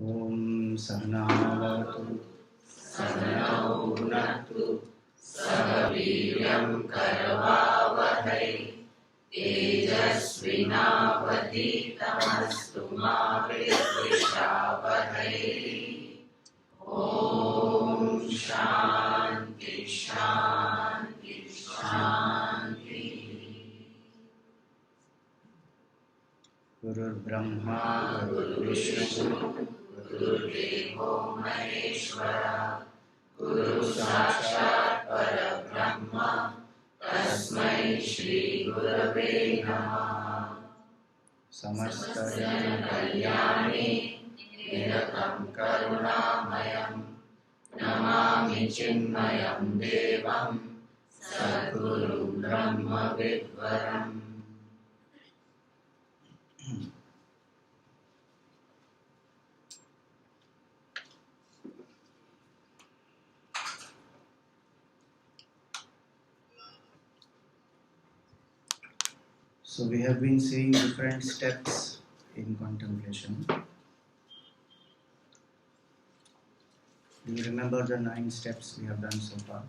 Om Sahanavatu Sahanau Bhunaktu Sahaviryam Karavavahai Tejasvinavaditamastu ma Vidvishavahai. Om Shanti Shanti Shanti. Guru Brahma Guru Guru Vishnu Vishnu Guru Devo Maheshwara Guru Sakshat Parabrahma Tasmai Shri Gurave Namaha. Samasta Jana Kalyani Niratam Karunamayam Namami Chinmayam Devam Sadguru Brahma Vidvaram. So we have been seeing different steps in contemplation. Do you remember the 9 steps we have done so far?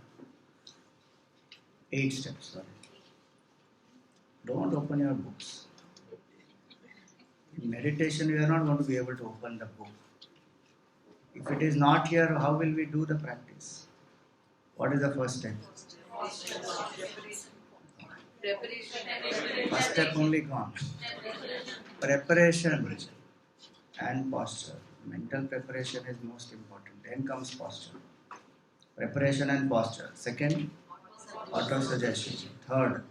8 steps, sorry. Don't open your books. In meditation, we are not going to be able to open the book. If it is not here, how will we do the practice? What is the first step? First step only gone. Preparation and posture. Mental preparation is most important. Then comes posture. Preparation and posture. Second, auto-suggestion. Third,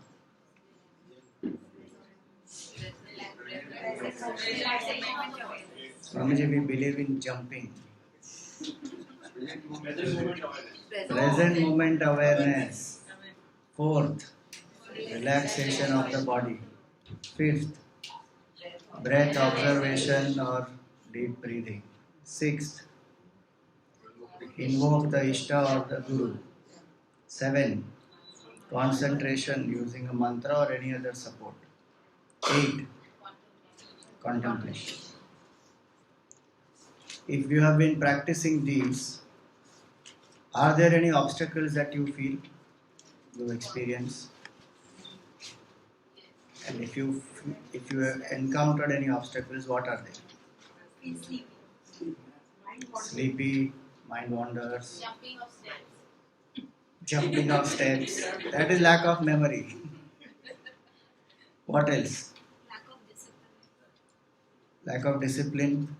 Swamiji, we believe in jumping. Present moment awareness. Fourth, relaxation of the body. Fifth, breath observation or deep breathing. Sixth, invoke the Ishta or the Guru. 7. Concentration using a mantra or any other support. 8. Contemplation. If you have been practicing these, are there any obstacles that you feel, you experience? And if you have encountered any obstacles, what are they? Sleepy, mind wanders, jumping off steps. That is lack of memory. What else? Lack of discipline,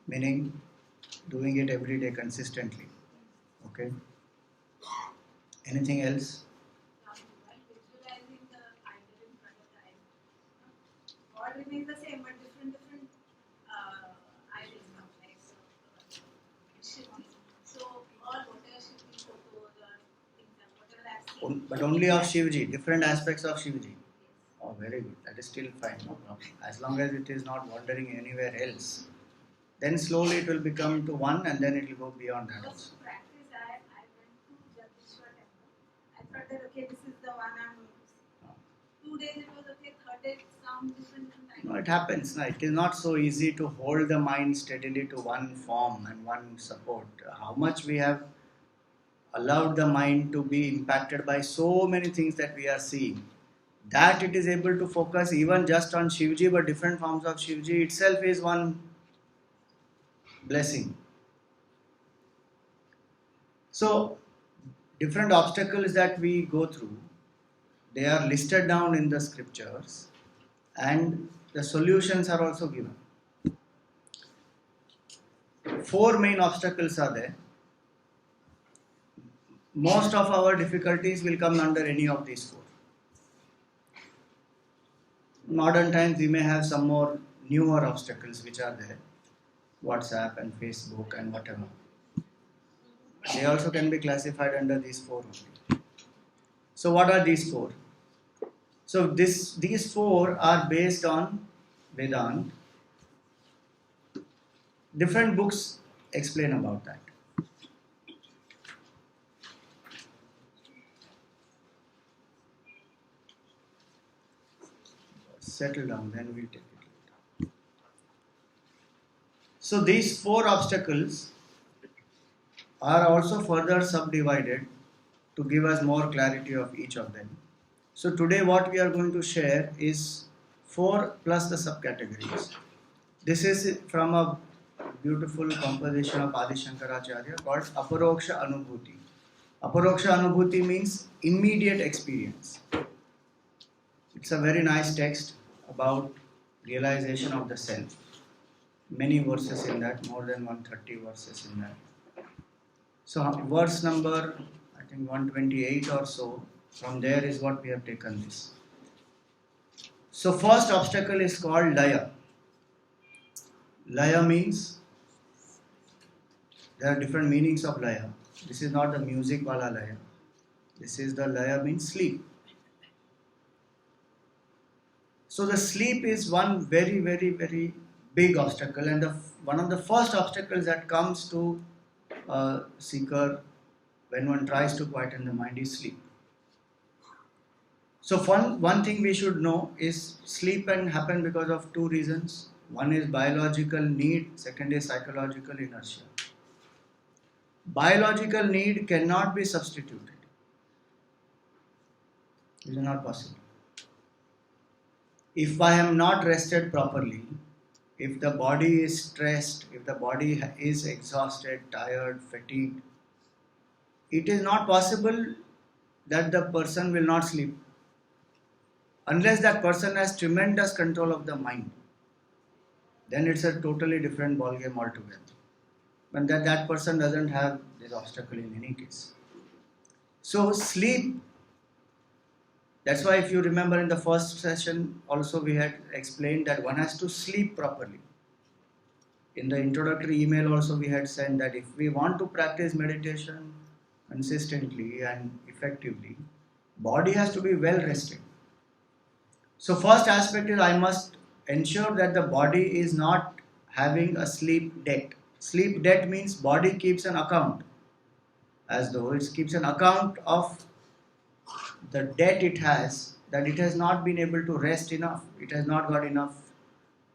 meaning doing it every day consistently. Okay. Anything else? Visualizing the idol in front of the eye. God remains the same, but different idols come like Shivji. So all whatever Shivji photos or things like whatever I've seen. But only of Shivji, different aspects of Shivji. Oh, very good. That is still fine, no problem. As long as it is not wandering anywhere else, then slowly it will become to one and then it will go beyond that also. Practice, I went to Jagdishwar temple. I thought that okay, this is the one I'm. 2 days it was okay, third day some different. No, it happens. No? It is not so easy to hold the mind steadily to one form and one support. How much we have allowed the mind to be impacted by so many things that we are seeing, that it is able to focus even just on Shivji, but different forms of Shivji itself is one blessing. So, different obstacles that we go through, they are listed down in the scriptures and the solutions are also given. 4 main obstacles are there. Most of our difficulties will come under any of these 4. In modern times, we may have some more newer obstacles which are there. WhatsApp and Facebook and whatever. They also can be classified under these 4 only. So what are these 4? So these 4 are based on Vedanta. Different books explain about that. Settle down, then we'll take it later. So these 4 obstacles are also further subdivided to give us more clarity of each of them. So today what we are going to share is 4 plus the subcategories. This is from a beautiful composition of Adi Shankaracharya called Aparoksha Anubhuti. Aparoksha Anubhuti means immediate experience. It's a very nice text about realization of the self. Many verses in that, more than 130 verses in that. So verse number, I think 128 or so, from there is what we have taken this. So first obstacle is called Laya. Laya means, there are different meanings of Laya. This is not the music wala Laya. This is the Laya means sleep. So the sleep is one very, very, very big obstacle, and one of the first obstacles that comes to a seeker when one tries to quieten the mind is sleep. So one thing we should know is sleep can happen because of 2 reasons. One is biological need, second is psychological inertia. Biological need cannot be substituted. It is not possible. If I am not rested properly, if the body is stressed, if the body is exhausted, tired, fatigued, it is not possible that the person will not sleep. Unless that person has tremendous control of the mind, then it's a totally different ballgame altogether. But that person doesn't have this obstacle in any case. So sleep, that's why if you remember in the first session also we had explained that one has to sleep properly. In the introductory email also we had said that if we want to practice meditation consistently and effectively, body has to be well rested. So first aspect is I must ensure that the body is not having a sleep debt. Sleep debt means body keeps an account, as though it keeps an account of the debt it has, that it has not been able to rest enough, it has not got enough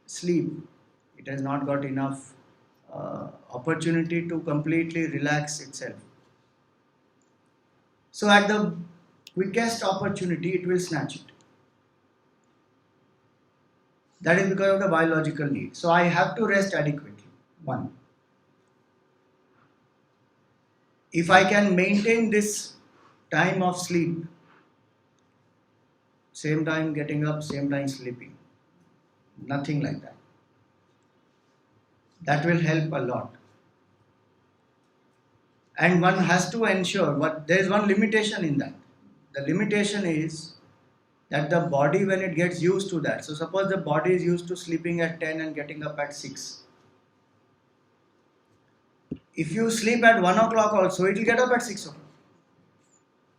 sleep, it has not got enough opportunity to completely relax itself. So at the quickest opportunity it will snatch it. That is because of the biological need. So I have to rest adequately. 1. If I can maintain this time of sleep, same time getting up, same time sleeping, nothing like that, that will help a lot. And one has to ensure, but there is one limitation in that. The limitation is that the body, when it gets used to that, so suppose the body is used to sleeping at 10 and getting up at 6. If you sleep at 1 o'clock also, it will get up at 6 o'clock.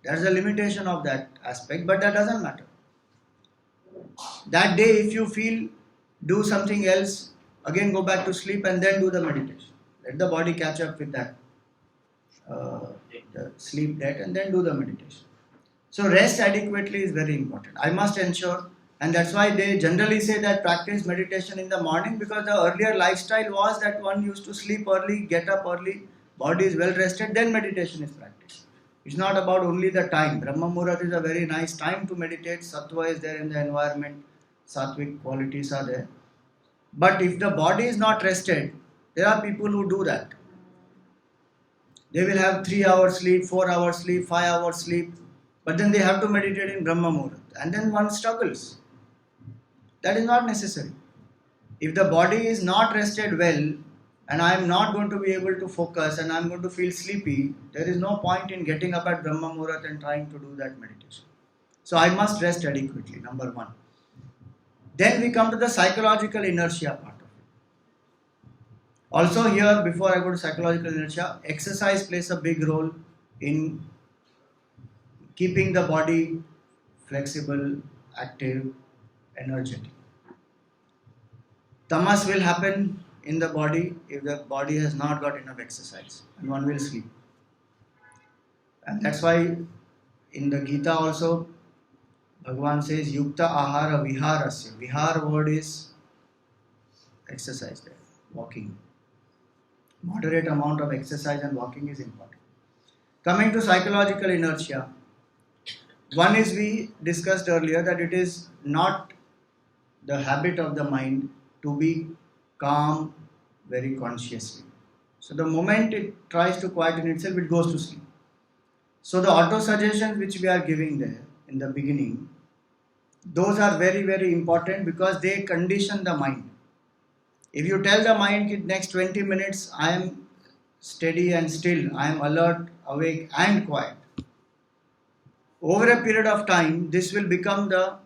That's the limitation of that aspect, but that doesn't matter. That day, if you feel, do something else, again go back to sleep and then do the meditation. Let the body catch up with that the sleep debt and then do the meditation. So rest adequately is very important. I must ensure, and that's why they generally say that practice meditation in the morning, because the earlier lifestyle was that one used to sleep early, get up early, body is well rested, then meditation is practiced. It's not about only the time. Brahma Muhurat is a very nice time to meditate. Sattva is there in the environment, sattvic qualities are there. But if the body is not rested, there are people who do that. They will have 3 hours sleep, 4 hours sleep, 5 hours sleep, but then they have to meditate in Brahma Muhurat, and then one struggles. That is not necessary. If the body is not rested well, and I am not going to be able to focus and I am going to feel sleepy, there is no point in getting up at Brahma Muhurat and trying to do that meditation. So I must rest adequately, number 1. Then we come to the psychological inertia part of it. Also here, before I go to psychological inertia, exercise plays a big role in keeping the body flexible, active, energetic. Tamas will happen in the body if the body has not got enough exercise, and one will sleep. And that's why in the Gita also Bhagavan says Yukta Ahara Viharasya. Vihar word is exercise there, walking. Moderate amount of exercise and walking is important. Coming to psychological inertia, one is we discussed earlier that it is not the habit of the mind to be calm very consciously. So the moment it tries to quieten itself, it goes to sleep. So the auto suggestions which we are giving there in the beginning, those are very, very important because they condition the mind. If you tell the mind in next 20 minutes I am steady and still, I am alert, awake and quiet, over a period of time this will become the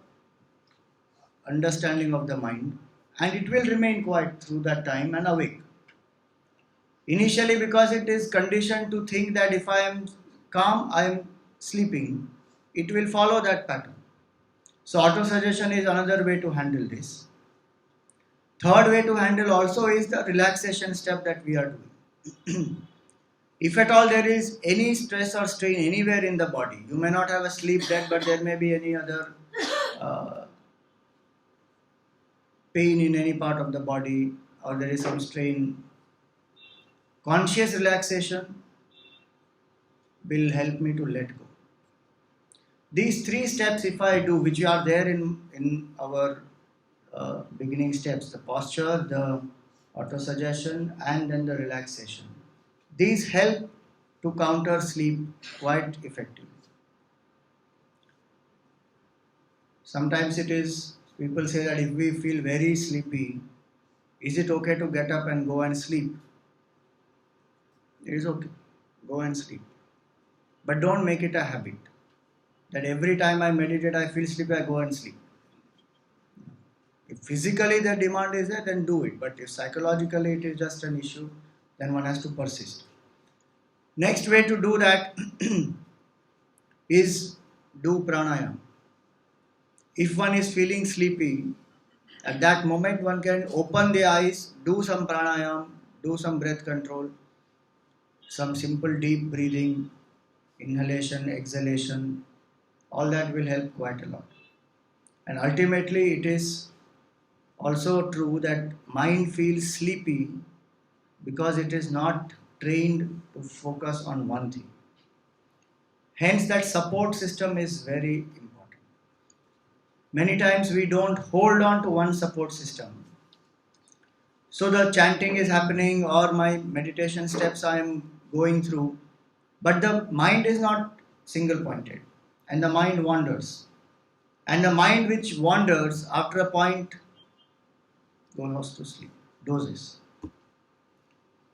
understanding of the mind and it will remain quiet through that time and awake. Initially, because it is conditioned to think that if I am calm, I am sleeping, it will follow that pattern. So auto-suggestion is another way to handle this. Third way to handle also is the relaxation step that we are doing. If at all there is any stress or strain anywhere in the body, you may not have a sleep debt, but there may be any other pain in any part of the body, or there is some strain. Conscious relaxation will help me to let go. These three steps, if I do, which are there in our beginning steps, the posture, the auto-suggestion, and then the relaxation, these help to counter sleep quite effectively. Sometimes it is, people say that if we feel very sleepy, is it okay to get up and go and sleep? It is okay, go and sleep. But don't make it a habit that every time I meditate I feel sleepy, I go and sleep. If physically the demand is there, then do it. But if psychologically it is just an issue, then one has to persist. Next way to do that is do pranayama. If one is feeling sleepy, at that moment one can open the eyes, do some pranayama, do some breath control, some simple deep breathing, inhalation, exhalation, all that will help quite a lot. And ultimately it is also true that mind feels sleepy because it is not trained to focus on one thing. Hence that support system is very important. Many times we don't hold on to one support system. So the chanting is happening or my meditation steps I am going through, but the mind is not single pointed and the mind wanders. And the mind which wanders after a point goes to sleep, dozes.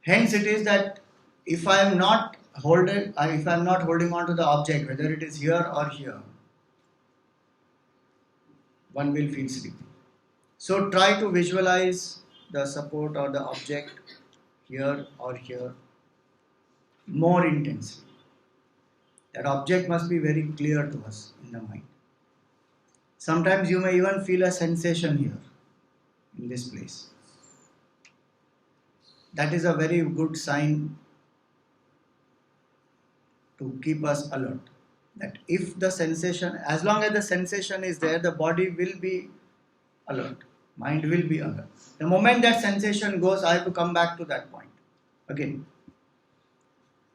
Hence it is that if I am not holding on to the object, whether it is here or here, one will feel sleepy. So try to visualize the support or the object here or here more intensely. That object must be very clear to us in the mind. Sometimes you may even feel a sensation here in this place. That is a very good sign to keep us alert. That if the sensation, as long as the sensation is there, the body will be alert. Mind will be alert. The moment that sensation goes, I have to come back to that point again.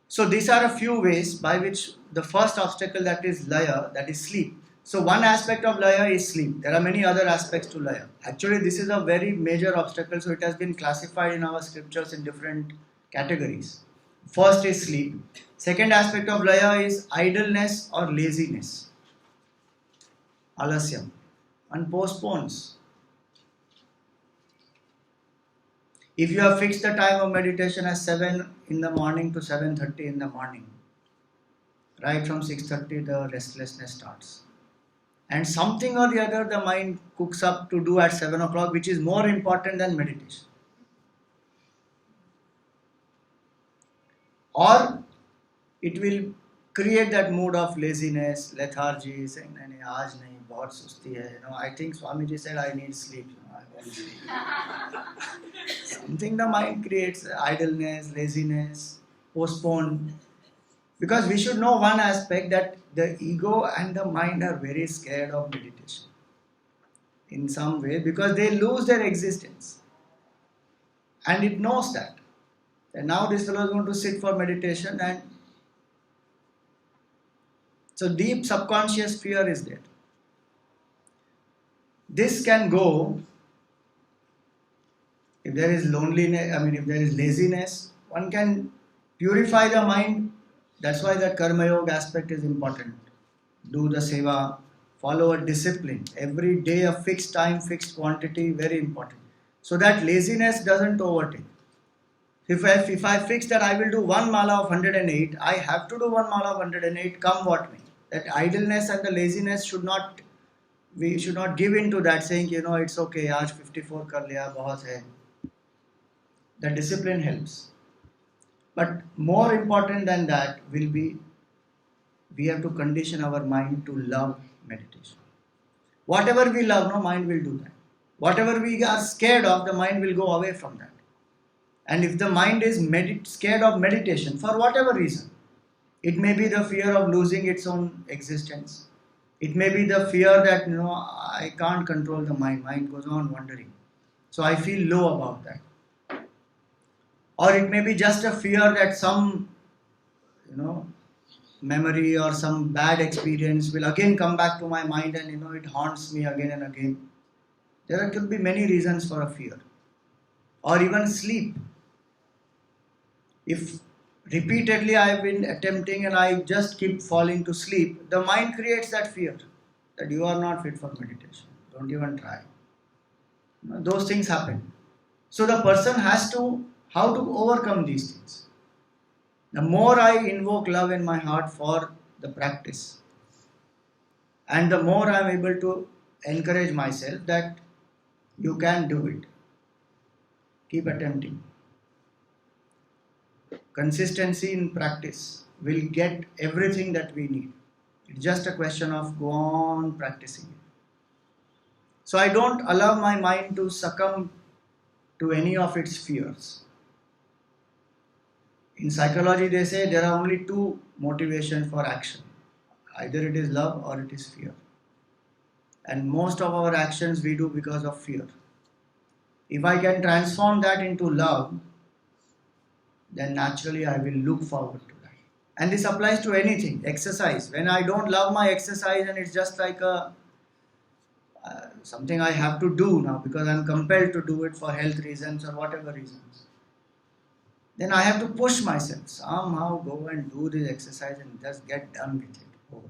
So these are a few ways by which the first obstacle, that is laya, that is sleep. So one aspect of laya is sleep. There are many other aspects to laya. Actually this is a very major obstacle, so it has been classified in our scriptures in different categories. First is sleep. Second aspect of laya is idleness or laziness. Alasyam. And postpones. If you have fixed the time of meditation as 7 in the morning to 7:30 in the morning, right from 6:30 the restlessness starts. And something or the other the mind cooks up to do at 7 o'clock, which is more important than meditation. Or it will create that mood of laziness, lethargy, saying, "Nahi, aaj nahi, bahut susti hai." I think Swamiji said, I need sleep. I want sleep. Something the mind creates, idleness, laziness, postpone. Because we should know one aspect, that the ego and the mind are very scared of meditation in some way, because they lose their existence. And it knows that. And now this fellow is going to sit for meditation, and so deep subconscious fear is there. This can go if there is loneliness, if there is laziness, one can purify the mind. That's why the Karma Yoga aspect is important. Do the seva, follow a discipline. Every day a fixed time, fixed quantity, very important. So that laziness doesn't overtake. If I fix that I will do one mala of 108, I have to do one mala of 108, come what may. That idleness and the laziness we should not give in to that, saying, it's okay, aaj 54 kar liya, bahut hai. The discipline helps. But more important than that will be, we have to condition our mind to love meditation. Whatever we love, no, mind will do that. Whatever we are scared of, the mind will go away from that. And if the mind is scared of meditation, for whatever reason, it may be the fear of losing its own existence. It may be the fear that, I can't control the mind. Mind goes on wandering. So I feel low about that. Or it may be just a fear that some, memory or some bad experience will again come back to my mind, and, it haunts me again and again. There could be many reasons for a fear. Or even sleep. If repeatedly I have been attempting and I just keep falling to sleep, the mind creates that fear that you are not fit for meditation. Don't even try. Those things happen. So the person has to, how to overcome these things. The more I invoke love in my heart for the practice, and the more I am able to encourage myself that you can do it. Keep attempting. Consistency in practice will get everything that we need. It's just a question of go on practicing it. So I don't allow my mind to succumb to any of its fears. In psychology they say there are only two motivations for action. Either it is love or it is fear. And most of our actions we do because of fear. If I can transform that into love, then naturally I will look forward to that. And this applies to anything. Exercise. When I don't love my exercise and it's just like something I have to do now because I'm compelled to do it for health reasons or whatever reasons, then I have to push myself. Somehow go and do this exercise and just get done with it. Over.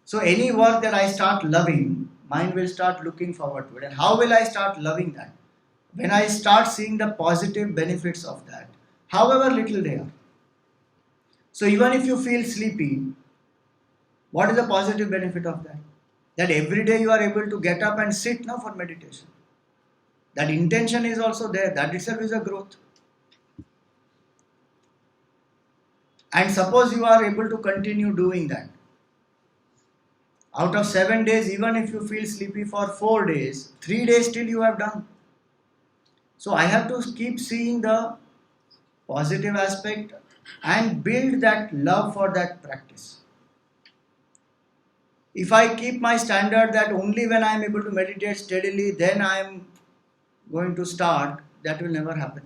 So any work that I start loving, mind will start looking forward to it. And how will I start loving that? When I start seeing the positive benefits of that, however little they are. So even if you feel sleepy, what is the positive benefit of that? That every day you are able to get up and sit now for meditation. That intention is also there. That itself is a growth. And suppose you are able to continue doing that. Out of 7 days, even if you feel sleepy for 4 days, 3 days still you have done. So I have to keep seeing the positive aspect and build that love for that practice. If I keep my standard that only when I am able to meditate steadily, then I am going to start, that will never happen.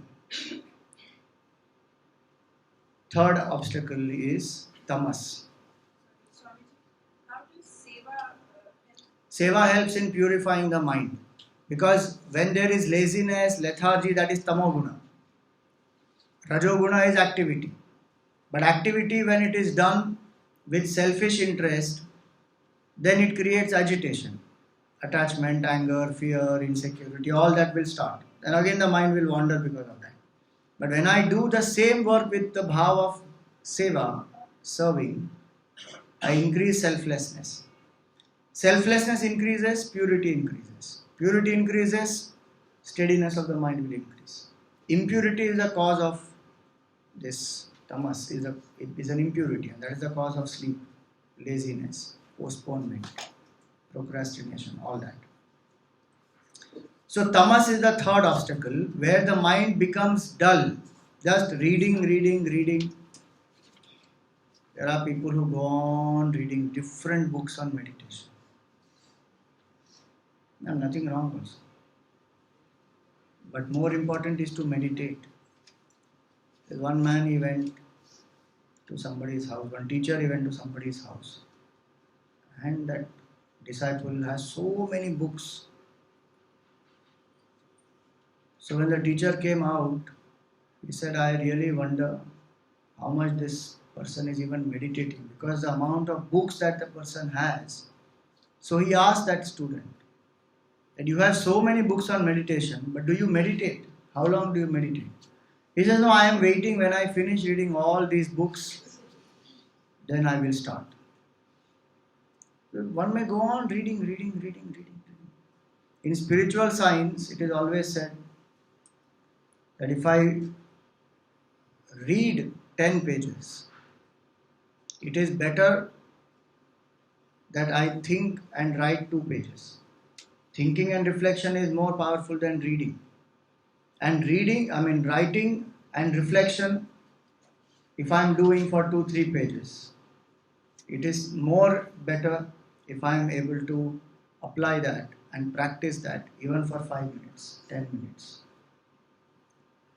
Third obstacle is tamas. How does seva help? Seva helps in purifying the mind. Because when there is laziness, lethargy, that is tamoguna. Rajoguna is activity. But activity, when it is done with selfish interest, then it creates agitation. Attachment, anger, fear, insecurity, all that will start. Then again the mind will wander because of that. But when I do the same work with the bhav of seva, serving, I increase selflessness. Selflessness increases, purity increases. Purity increases, steadiness of the mind will increase. Impurity is the cause of this tamas, it is an impurity, and that is the cause of sleep, laziness, postponement, procrastination, all that. So tamas is the third obstacle where the mind becomes dull, just reading. There are people who go on reading different books on meditation. Nothing wrong also. But more important is to meditate. There's one man, he went to somebody's house, one teacher, he went to somebody's house. And that disciple has so many books. So when the teacher came out, he said, I really wonder how much this person is even meditating, because the amount of books that the person has. So he asked that student that you have so many books on meditation, but do you meditate? How long do you meditate? He says, no, I am waiting when I finish reading all these books, then I will start. One may go on reading. In spiritual science, it is always said that if I read 10 pages, it is better that I think and write 2 pages. Thinking and reflection is more powerful than reading. And writing and reflection, if I am doing for 2-3 pages, it is more better if I am able to apply that and practice that even for 5 minutes, 10 minutes.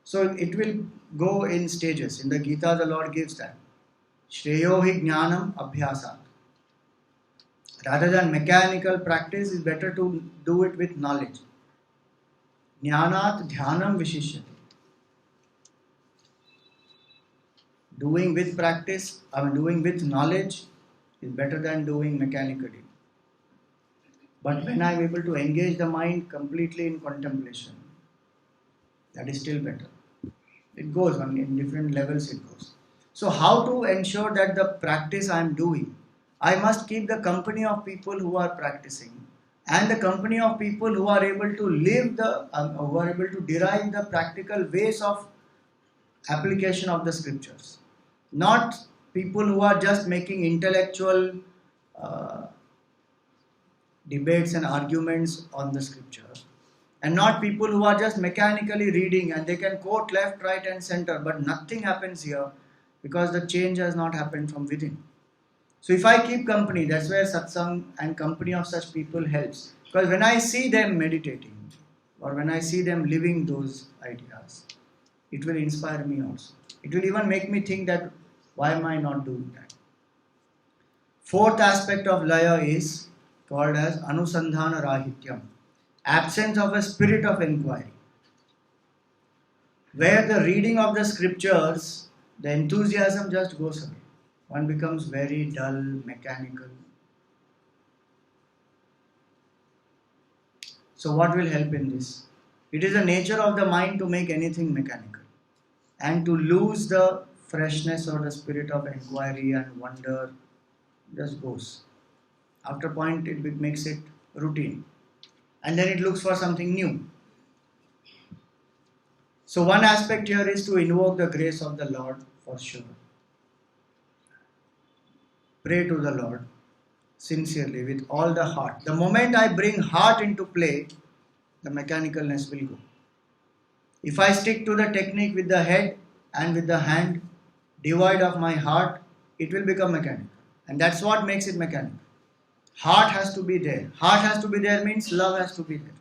So it will go in stages. In the Gita, the Lord gives that. Shreyo hi jnanam abhyasat. Rather than mechanical practice, it's better to do it with knowledge. Jnanat dhyanam vishishyati. Doing with practice, doing with knowledge is better than doing mechanically. But when I am able to engage the mind completely in contemplation, that is still better. It goes on in different levels, it goes. So how to ensure that the practice I am doing, I must keep the company of people who are practicing and the company of people who are able to live who are able to derive the practical ways of application of the scriptures. Not people who are just making intellectual debates and arguments on the scripture, and not people who are just mechanically reading and they can quote left, right and center, but nothing happens here because the change has not happened from within. So if I keep company, that's where satsang and company of such people helps. Because when I see them meditating or when I see them living those ideas, it will inspire me also. It will even make me think that why am I not doing that? Fourth aspect of laya is called as anusandhana rahityam, absence of a spirit of inquiry. Where the reading of the scriptures, the enthusiasm just goes away. One becomes very dull, mechanical. So what will help in this? It is the nature of the mind to make anything mechanical and to lose the freshness or the spirit of inquiry and wonder just goes. After a point it makes it routine and then it looks for something new. So one aspect here is to invoke the grace of the Lord for sure. Pray to the Lord sincerely with all the heart. The moment I bring heart into play, the mechanicalness will go. If I stick to the technique with the head and with the hand, devoid of my heart, it will become mechanical. And that's what makes it mechanical. Heart has to be there. Heart has to be there means love has to be there.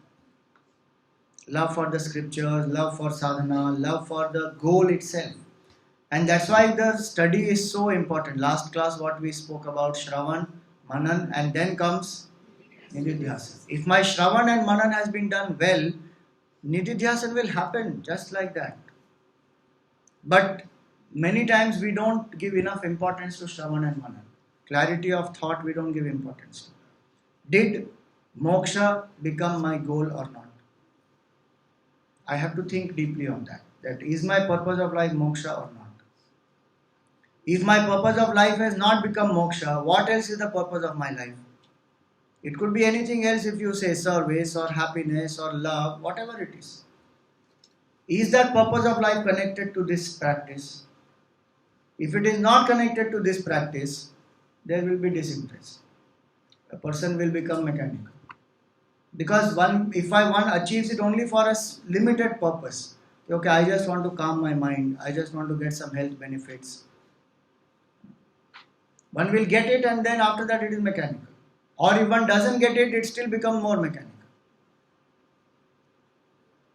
Love for the scriptures, love for sadhana, love for the goal itself. And that's why the study is so important. Last class what we spoke about Shravan, Manan, and then comes Nididhyasana. If my Shravan and Manan has been done well, Nididhyasana will happen just like that. But many times we don't give enough importance to Shravan and Manan. Clarity of thought we don't give importance to. Did moksha become my goal or not? I have to think deeply on that. That is my purpose of life moksha or not? If my purpose of life has not become moksha, what else is the purpose of my life? It could be anything else if you say service or happiness or love, whatever it is. Is that purpose of life connected to this practice? If it is not connected to this practice, there will be disinterest. A person will become mechanical. Because if one achieves it only for a limited purpose, okay, I just want to calm my mind, I just want to get some health benefits. One will get it and then after that it is mechanical. Or if one doesn't get it, it still becomes more mechanical.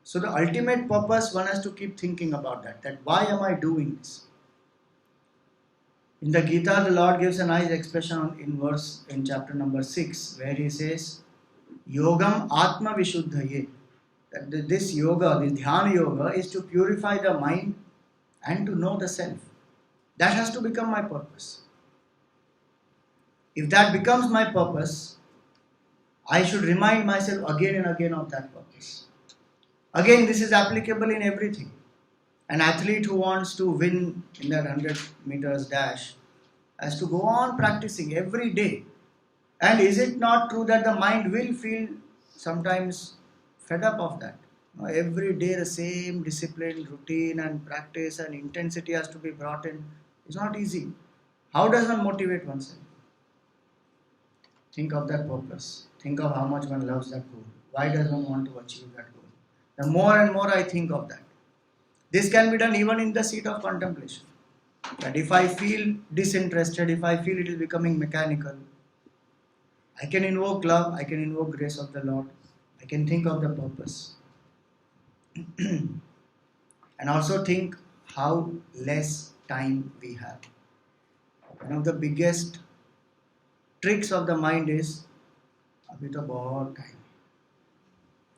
So the ultimate purpose, one has to keep thinking about that why am I doing this? In the Gita, the Lord gives a nice expression in chapter number 6, where he says, Yogam Atma Vishuddhaye. That this yoga, this dhyana yoga, is to purify the mind and to know the self. That has to become my purpose. If that becomes my purpose, I should remind myself again and again of that purpose. Again, this is applicable in everything. An athlete who wants to win in that 100 meters dash has to go on practicing every day. And is it not true that the mind will feel sometimes fed up of that? Every day the same discipline, routine and practice and intensity has to be brought in. It's not easy. How does one motivate oneself? Think of that purpose. Think of how much one loves that goal. Why does one want to achieve that goal? The more and more I think of that. This can be done even in the seat of contemplation. That if I feel disinterested, if I feel it is becoming mechanical, I can invoke love, I can invoke grace of the Lord, I can think of the purpose. And also think how less time we have. One of the biggest tricks of the mind is, abhi to bahut time.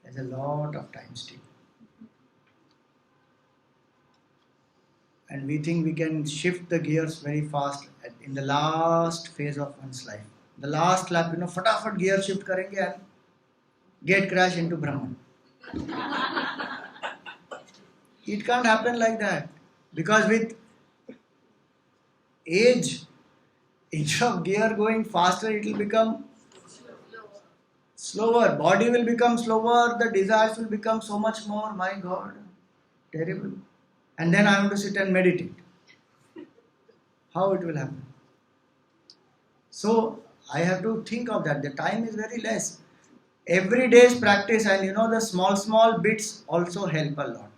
There's a lot of time still. And we think we can shift the gears very fast in the last phase of one's life. The last lap, fatafat gear shift karenge and get crash into Brahman. It can't happen like that. Because with age, instead of gear going faster, it will become slower. Body will become slower, the desires will become so much more. My God, terrible. And then I want to sit and meditate. How it will happen? So I have to think of that. The time is very less. Every day's practice, and the small bits also help a lot.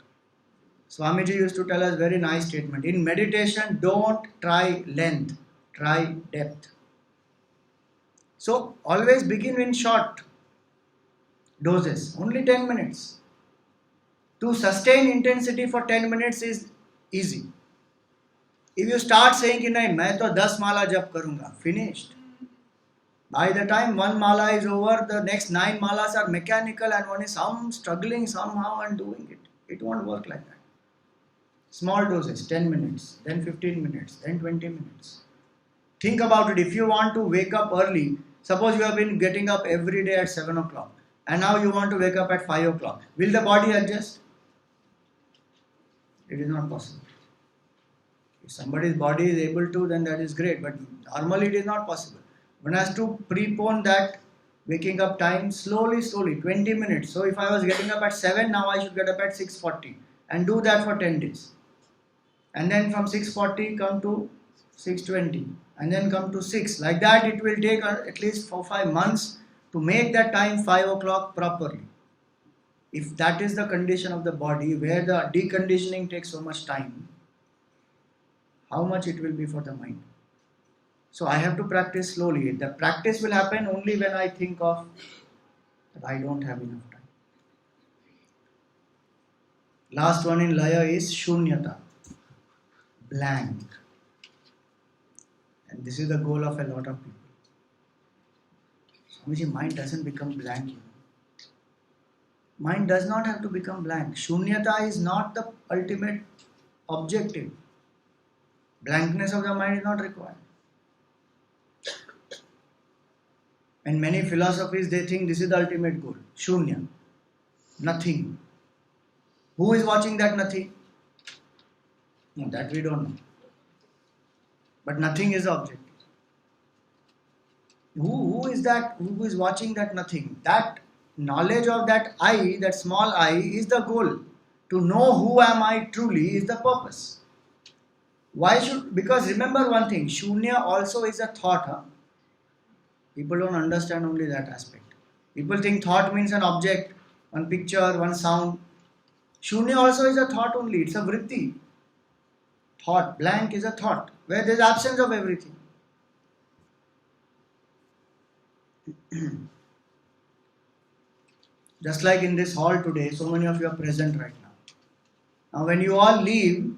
Swamiji used to tell us very nice statement. In meditation, don't try length, try depth. So always begin in short doses, only 10 minutes. To sustain intensity for 10 minutes is easy. If you start saying कि नहीं मैं तो 10 माला जप करूँगा, finished. By the time one mala is over, the next 9 malas are mechanical and one is struggling somehow and doing it. It won't work like that. Small doses, 10 minutes, then 15 minutes, then 20 minutes. Think about it. If you want to wake up early, suppose you have been getting up every day at 7 o'clock and now you want to wake up at 5 o'clock. Will the body adjust? It is not possible. If somebody's body is able to, then that is great. But normally it is not possible. One has to prepone that waking up time slowly, 20 minutes. So if I was getting up at 7, now I should get up at 6:40 and do that for 10 days. And then from 6:40 come to 6:20 and then come to 6. Like that it will take at least 4-5 months to make that time 5 o'clock properly. If that is the condition of the body where the deconditioning takes so much time, how much it will be for the mind? So I have to practice slowly. The practice will happen only when I think of that I don't have enough time. Last one in Laya is Shunyata, blank. And this is the goal of a lot of people. Swamiji, mind doesn't become blank. Mind does not have to become blank. Shunyata is not the ultimate objective. Blankness of the mind is not required. And many philosophies, they think this is the ultimate goal. Shunya. Nothing. Who is watching that nothing? No, that we don't know. But nothing is the objective. Who is that? Who is watching that nothing? That knowledge of that I, that small I, is the goal. To know who am I truly is the purpose. Why should? Because remember one thing, Shunya also is a thought. People don't understand only that aspect. People think thought means an object, one picture, one sound. Shunya also is a thought only. It's a vritti. Thought, blank is a thought, where there is absence of everything. Just like in this hall today, so many of you are present right now. Now when you all leave,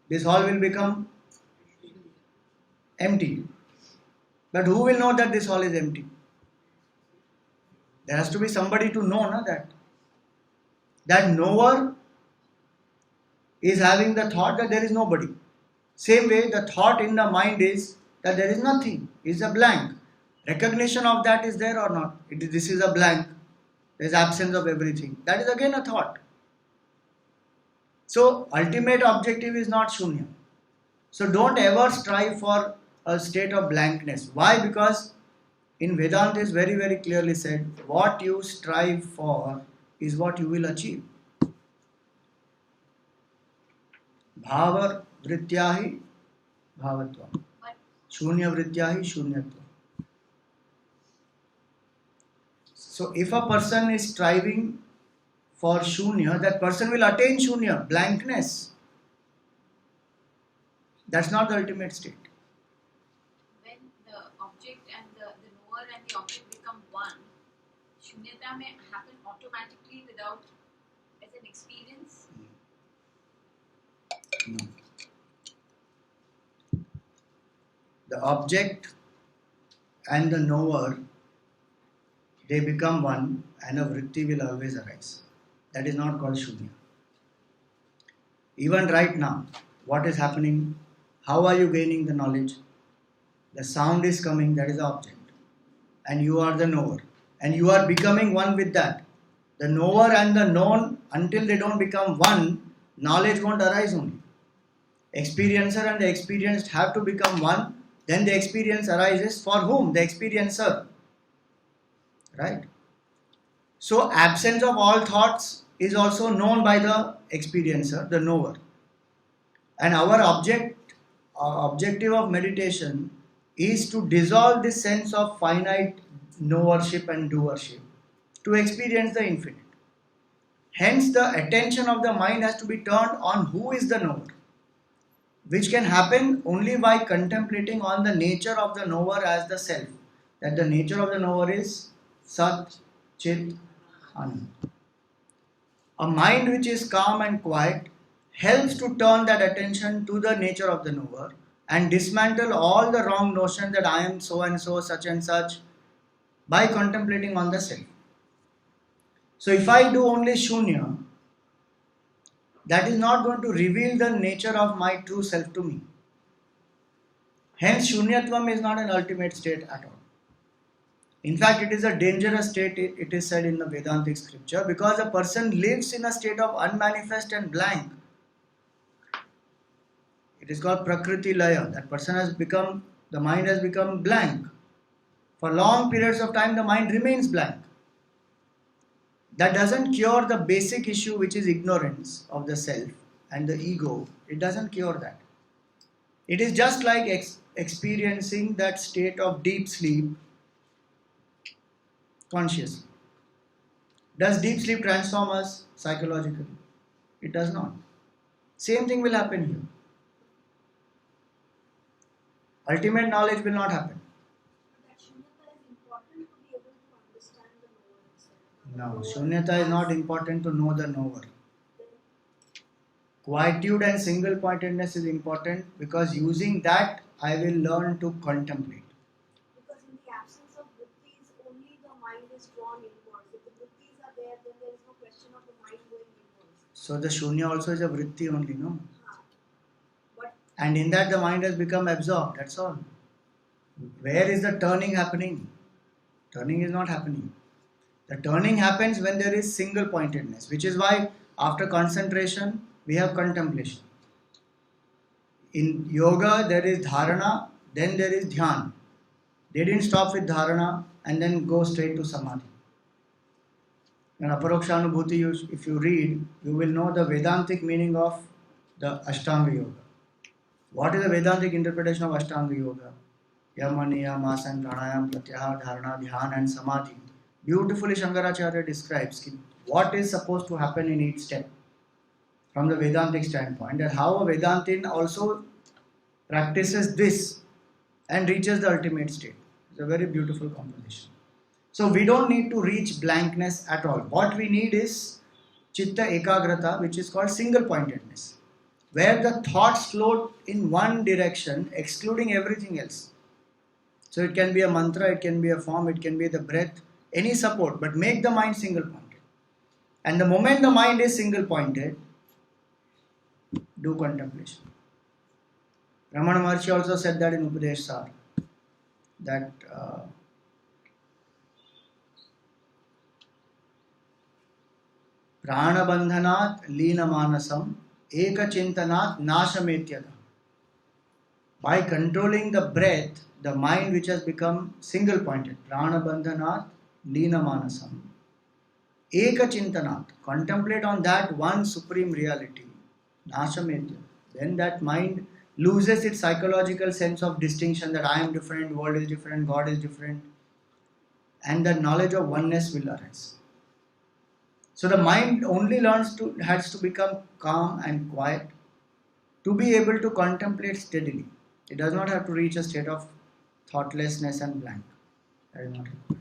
this hall will become empty. But who will know that this hall is empty? There has to be somebody to know that knower is having the thought that there is nobody. Same way, the thought in the mind is that there is nothing, is a blank. Recognition of that is there or not? This is a blank. There is absence of everything. That is again a thought. So, ultimate objective is not shunya. So, don't ever strive for a state of blankness. Why? Because in Vedanta is very, very clearly said, what you strive for is what you will achieve. Bhava vrityahi bhavatvam. Shunya vrityahi shunyatvam. So if a person is striving for shunya, that person will attain shunya, blankness. That's not the ultimate state. When the object and the knower and the object become one, shunyata may happen automatically without as an experience. No. The object and the knower, they become one and a vritti will always arise. That is not called shunya. Even right now, what is happening? How are you gaining the knowledge? The sound is coming, that is the object. And you are the knower. And you are becoming one with that. The knower and the known, until they don't become one, knowledge won't arise only. Experiencer and the experienced have to become one, then the experience arises for whom? The experiencer. Right? So absence of all thoughts is also known by the experiencer, the knower. And our objective of meditation is to dissolve this sense of finite knowership and doership to experience the infinite. Hence the attention of the mind has to be turned on who is the knower, which can happen only by contemplating on the nature of the knower as the self. That the nature of the knower is Sat, Chit, Anand. A mind which is calm and quiet helps to turn that attention to the nature of the knower and dismantle all the wrong notions that I am so and so, such and such, by contemplating on the self. So if I do only shunya, that is not going to reveal the nature of my true self to me. Hence shunyatvam is not an ultimate state at all. In fact, it is a dangerous state, it is said in the Vedantic scripture, because a person lives in a state of unmanifest and blank. It is called Prakriti Laya. That person has become, the mind has become blank. For long periods of time, the mind remains blank. That doesn't cure the basic issue, which is ignorance of the self and the ego. It doesn't cure that. It is just like experiencing that state of deep sleep consciously. Does deep sleep transform us psychologically? It does not. Same thing will happen here. Ultimate knowledge will not happen. That shunyata is important to be able to understand the knower itself. No, shunyata is not important to know the knower. Quietude and single pointedness is important because using that I will learn to contemplate. Because in the absence of vrittis, only the mind is drawn inwards. If the vrittis are there, then there is no question of the mind going inwards. So the shunya also is a vritti only, no? But And in that the mind has become absorbed, that's all. Where is the turning happening? Turning is not happening. The turning happens when there is single pointedness, which is why after concentration we have contemplation. In yoga there is dharana, then there is dhyan. They didn't stop with dharana and then go straight to samadhi. In Aparokshanubhuti, if you read, you will know the Vedantic meaning of the Ashtanga Yoga. What is the Vedantic interpretation of Ashtanga Yoga? Yama, Niyama, Asana, Pranayama, Pratyahara, Dharana, Dhyan and Samadhi. Beautifully Shankaracharya describes what is supposed to happen in each step from the Vedantic standpoint, and how a Vedantin also practices this and reaches the ultimate state. It's a very beautiful composition. So we don't need to reach blankness at all. What we need is chitta ekagrata, which is called single pointedness, where the thoughts float in one direction, excluding everything else. So it can be a mantra, it can be a form, it can be the breath, any support, but make the mind single pointed. And the moment the mind is single pointed, do contemplation. Ramana Maharshi also said that in Upadesh Sar, that Pranabandhanat Leena Manasam Eka Chintanat Nashametyada. By controlling the breath, the mind which has become single pointed, Pranabandhanat Leena Manasam Eka Chintanat, contemplate on that one supreme reality, Nashametyada. Then that mind loses its psychological sense of distinction that I am different, world is different, God is different, and the knowledge of oneness will arise. So the mind only has to become calm and quiet to be able to contemplate steadily. It does not have to reach a state of thoughtlessness and blank. That is not it.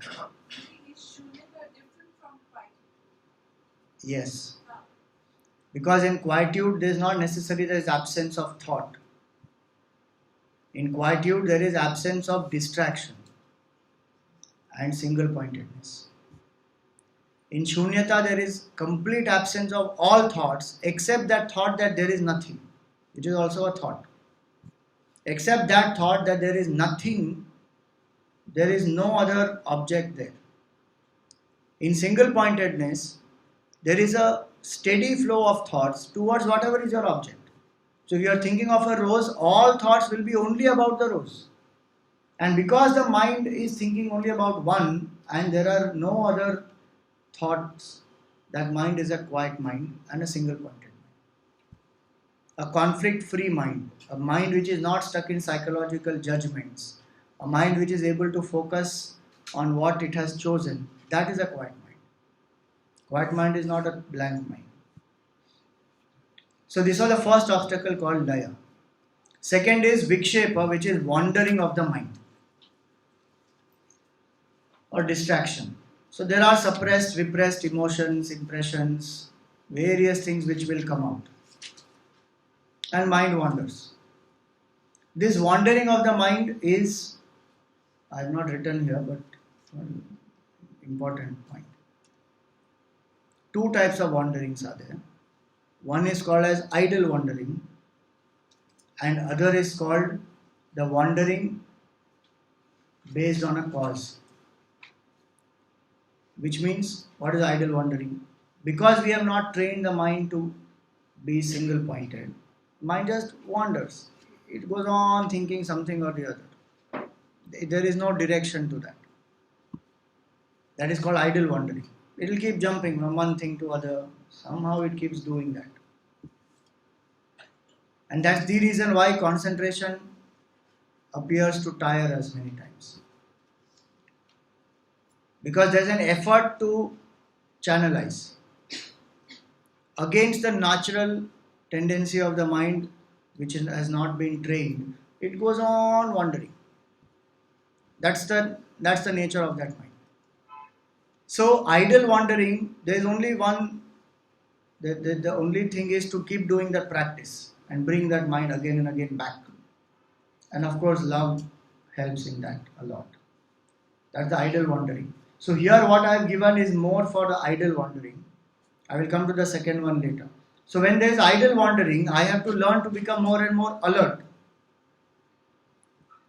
Is Shunyata different from quiet? Yes. Because in quietude there is not necessarily there is absence of thought. In quietude there is absence of distraction and single pointedness. In Shunyata there is complete absence of all thoughts except that thought that there is nothing, which is also a thought. Except that thought that there is nothing, there is no other object there. In single pointedness, there is a steady flow of thoughts towards whatever is your object. So if you are thinking of a rose, all thoughts will be only about the rose. And because the mind is thinking only about one and there are no other thoughts, that mind is a quiet mind and a single pointed mind. A conflict-free mind, a mind which is not stuck in psychological judgments, a mind which is able to focus on what it has chosen, that is a quiet mind. Quiet mind is not a blank mind. So this was the first obstacle called Laya. Second is Vikshepa, which is wandering of the mind or distraction. So there are suppressed, repressed emotions, impressions, various things which will come out. And mind wanders. This wandering of the mind is, I have not written here, but one important point. Two types of wanderings are there. One is called as idle wandering and other is called the wandering based on a cause. Which means, what is idle wandering? Because we have not trained the mind to be single pointed, mind just wanders. It goes on thinking something or the other. There is no direction to that. That is called idle wandering. It will keep jumping from one thing to other. Somehow it keeps doing that. And that's the reason why concentration appears to tire us many times. Because there's an effort to channelize against the natural tendency of the mind which has not been trained. It goes on wandering. That's the nature of that mind. So idle wandering, there is only one, the only thing is to keep doing that practice and bring that mind again and again back. And of course love helps in that a lot. That's the idle wandering. So here what I have given is more for the idle wandering. I will come to the second one later. So when there is idle wandering, I have to learn to become more and more alert.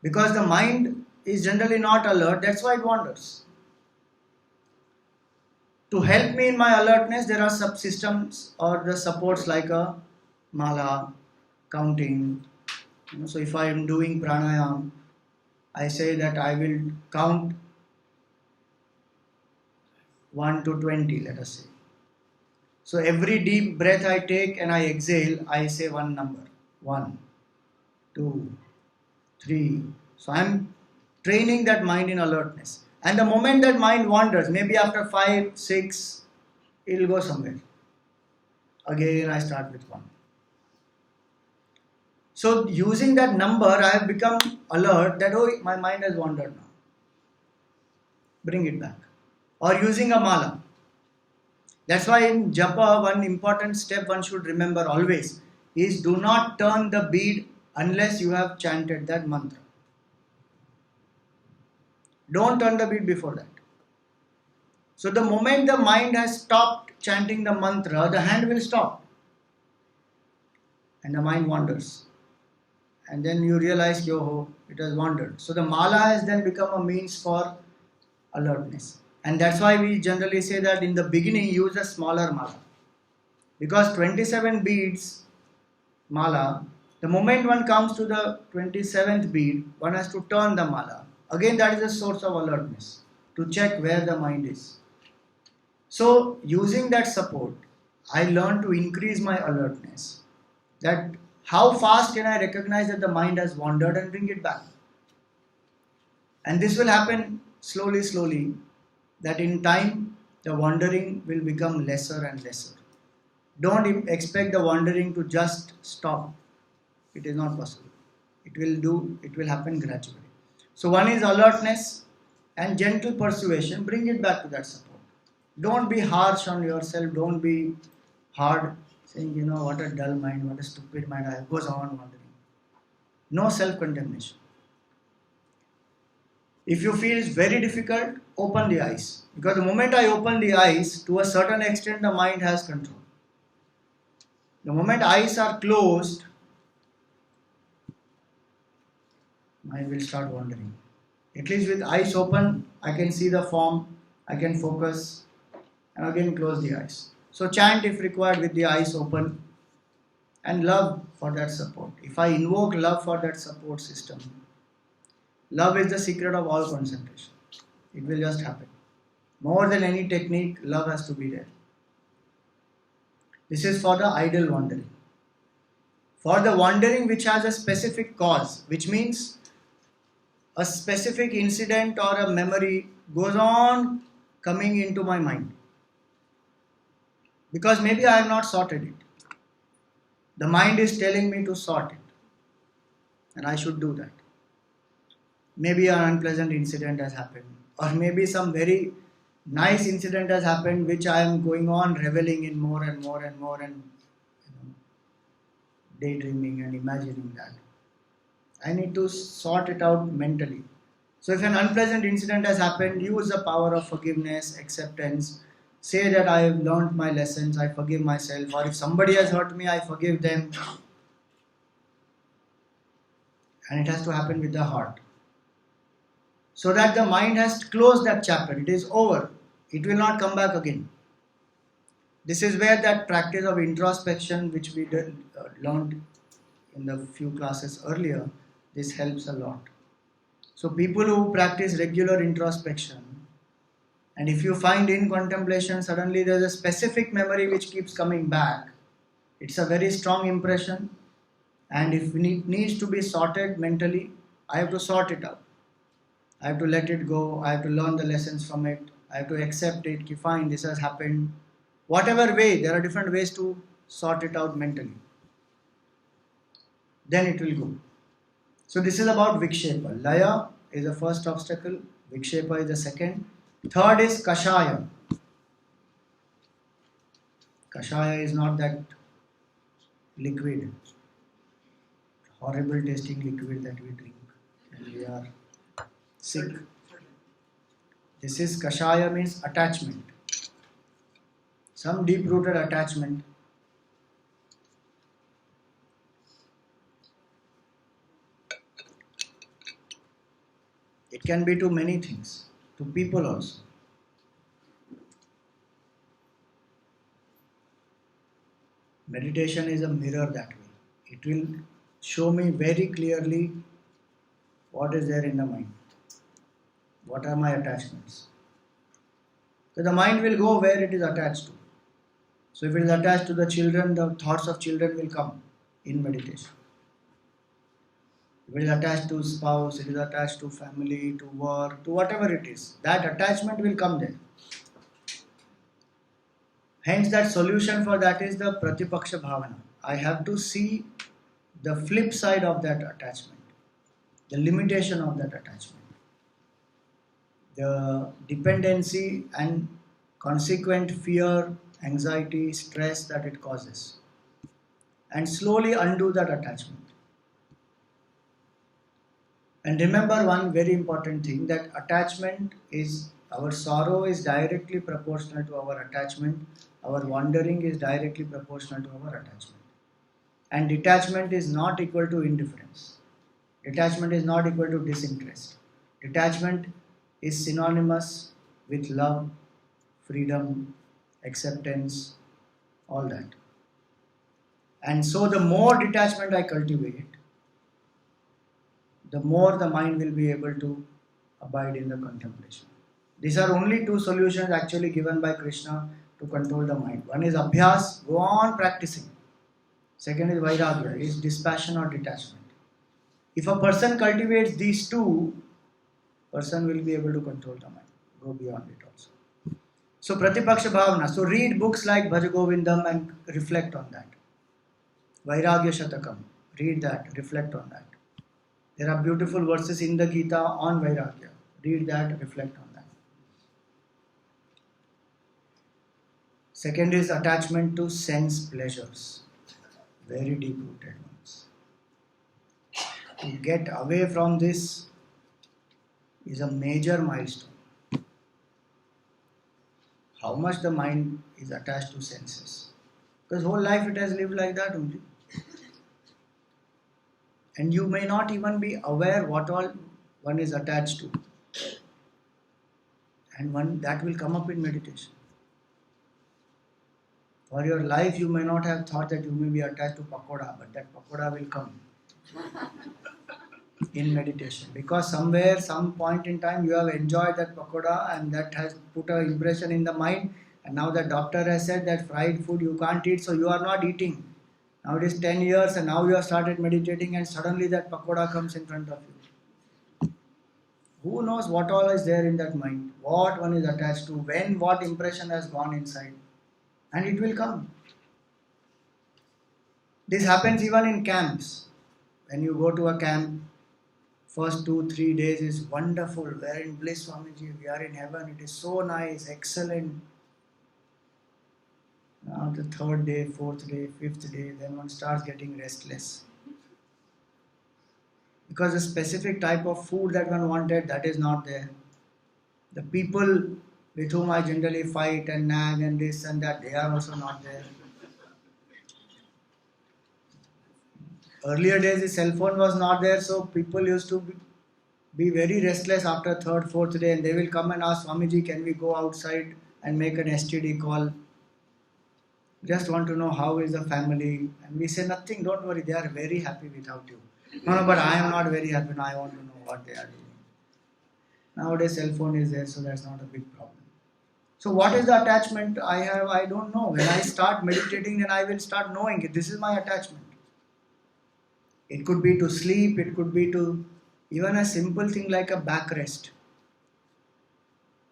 Because the mind is generally not alert, that's why it wanders. To help me in my alertness, there are subsystems or the supports like a mala, counting. So if I am doing pranayam, I say that I will count 1 to 20, let us say. So every deep breath I take and I exhale, I say one number. 1, 2, 3. So I am training that mind in alertness. And the moment that mind wanders, maybe after 5, 6, it will go somewhere. Again I start with 1. So using that number, I have become alert that, oh, my mind has wandered now. Bring it back. or using a mala. That's why in japa, one important step one should remember always is do not turn the bead unless you have chanted that mantra. Don't turn the bead before that. So the moment the mind has stopped chanting the mantra, the hand will stop. And the mind wanders. And then you realize, yo, it has wandered. So the mala has then become a means for alertness. And that's why we generally say that in the beginning use a smaller mala. Because 27 beads mala, the moment one comes to the 27th bead, one has to turn the mala. Again, that is a source of alertness to check where the mind is. So, using that support, I learned to increase my alertness. That how fast can I recognize that the mind has wandered and bring it back? And this will happen slowly, that in time the wandering will become lesser and lesser. Don't expect the wandering to just stop. It is not possible. It will happen gradually. So one is alertness and gentle persuasion, bring it back to that support. Don't be harsh on yourself, don't be hard, saying, what a dull mind, what a stupid mind, I goes on wandering. No self-condemnation. If you feel it's very difficult, open the eyes. Because the moment I open the eyes, to a certain extent the mind has control. The moment eyes are closed, mind will start wandering. At least with eyes open, I can see the form, I can focus, and again close the eyes. So chant if required with the eyes open, and love for that support. If I invoke love for that support system, love is the secret of all concentration. It will just happen. More than any technique, love has to be there. This is for the idle wandering. For the wandering which has a specific cause, which means a specific incident or a memory goes on coming into my mind. Because maybe I have not sorted it. The mind is telling me to sort it. And I should do that. Maybe an unpleasant incident has happened. Or maybe some very nice incident has happened which I am going on reveling in more and more and more and daydreaming and imagining that. I need to sort it out mentally. So if an unpleasant incident has happened, use the power of forgiveness, acceptance. Say that I have learned my lessons, I forgive myself. Or if somebody has hurt me, I forgive them. And it has to happen with the heart. So that the mind has closed that chapter. It is over. It will not come back again. This is where that practice of introspection, which we learned in the few classes earlier, this helps a lot. So people who practice regular introspection, and if you find in contemplation suddenly there is a specific memory which keeps coming back, it's a very strong impression, and if it needs to be sorted mentally, I have to sort it out. I have to let it go, I have to learn the lessons from it, I have to accept it, fine, this has happened. Whatever way, there are different ways to sort it out mentally. Then it will go. So this is about Vikshepa. Laya is the first obstacle, Vikshepa is the second. Third is Kashaya. Kashaya is not that liquid, horrible tasting liquid that we drink when we are sick. This is Kashaya, means attachment. Some deep-rooted attachment. It can be to many things, to people also. Meditation is a mirror that way. It will show me very clearly what is there in the mind. What are my attachments? So the mind will go where it is attached to. So if it is attached to the children, the thoughts of children will come in meditation. If it is attached to spouse, it is attached to family, to work, to whatever it is, that attachment will come there. Hence that solution for that is the Pratipaksha Bhavana. I have to see the flip side of that attachment, the limitation of that attachment. the dependency and consequent fear, anxiety, stress that it causes, and slowly undo that attachment. And remember one very important thing, that attachment is, our sorrow is directly proportional to our attachment, our wandering is directly proportional to our attachment. And detachment is not equal to indifference. Detachment is not equal to disinterest. Detachment is synonymous with love, freedom, acceptance, all that. And so the more detachment I cultivate, the more the mind will be able to abide in the contemplation. These are only two solutions actually given by Krishna to control the mind. One is abhyas, go on practicing. Second is vairagya, is dispassion or detachment. If a person cultivates these two, person will be able to control the mind, go beyond it also. So Pratipaksha Bhavana, so read books like Bhaja Govindam and reflect on that. Vairagya Shatakam, read that, reflect on that. There are beautiful verses in the Gita on Vairagya. Read that, reflect on that. Second is attachment to sense pleasures. Very deep rooted ones. To get away from this is a major milestone. How much the mind is attached to senses. Because whole life it has lived like that only. And you may not even be aware what all one is attached to. And one that will come up in meditation. For your life you may not have thought that you may be attached to pakoda, but that pakoda will come in meditation. Because somewhere, some point in time you have enjoyed that pakoda and that has put an impression in the mind, and now the doctor has said that fried food you can't eat, so you are not eating. Now it is 10 years and now you have started meditating and suddenly that pakoda comes in front of you. Who knows what all is there in that mind, what one is attached to, when what impression has gone inside, and it will come. This happens even in camps. When you go to a camp, first 2-3 days is wonderful, we are in bliss, Swamiji, we are in heaven, it is so nice, excellent. Now the third day, fourth day, fifth day, then one starts getting restless. Because the specific type of food that one wanted, that is not there. The people with whom I generally fight and nag and this and that, they are also not there. Earlier days the cell phone was not there, so people used to be very restless after third, fourth day, and they will come and ask, Swamiji, can we go outside and make an STD call? Just want to know how is the family. And we say, nothing, don't worry, they are very happy without you. No, but I am not very happy, I want to know what they are doing. Nowadays cell phone is there, so that's not a big problem. So what is the attachment I have? I don't know. When I start meditating, then I will start knowing it. This is my attachment. It could be to sleep, it could be to even a simple thing like a backrest.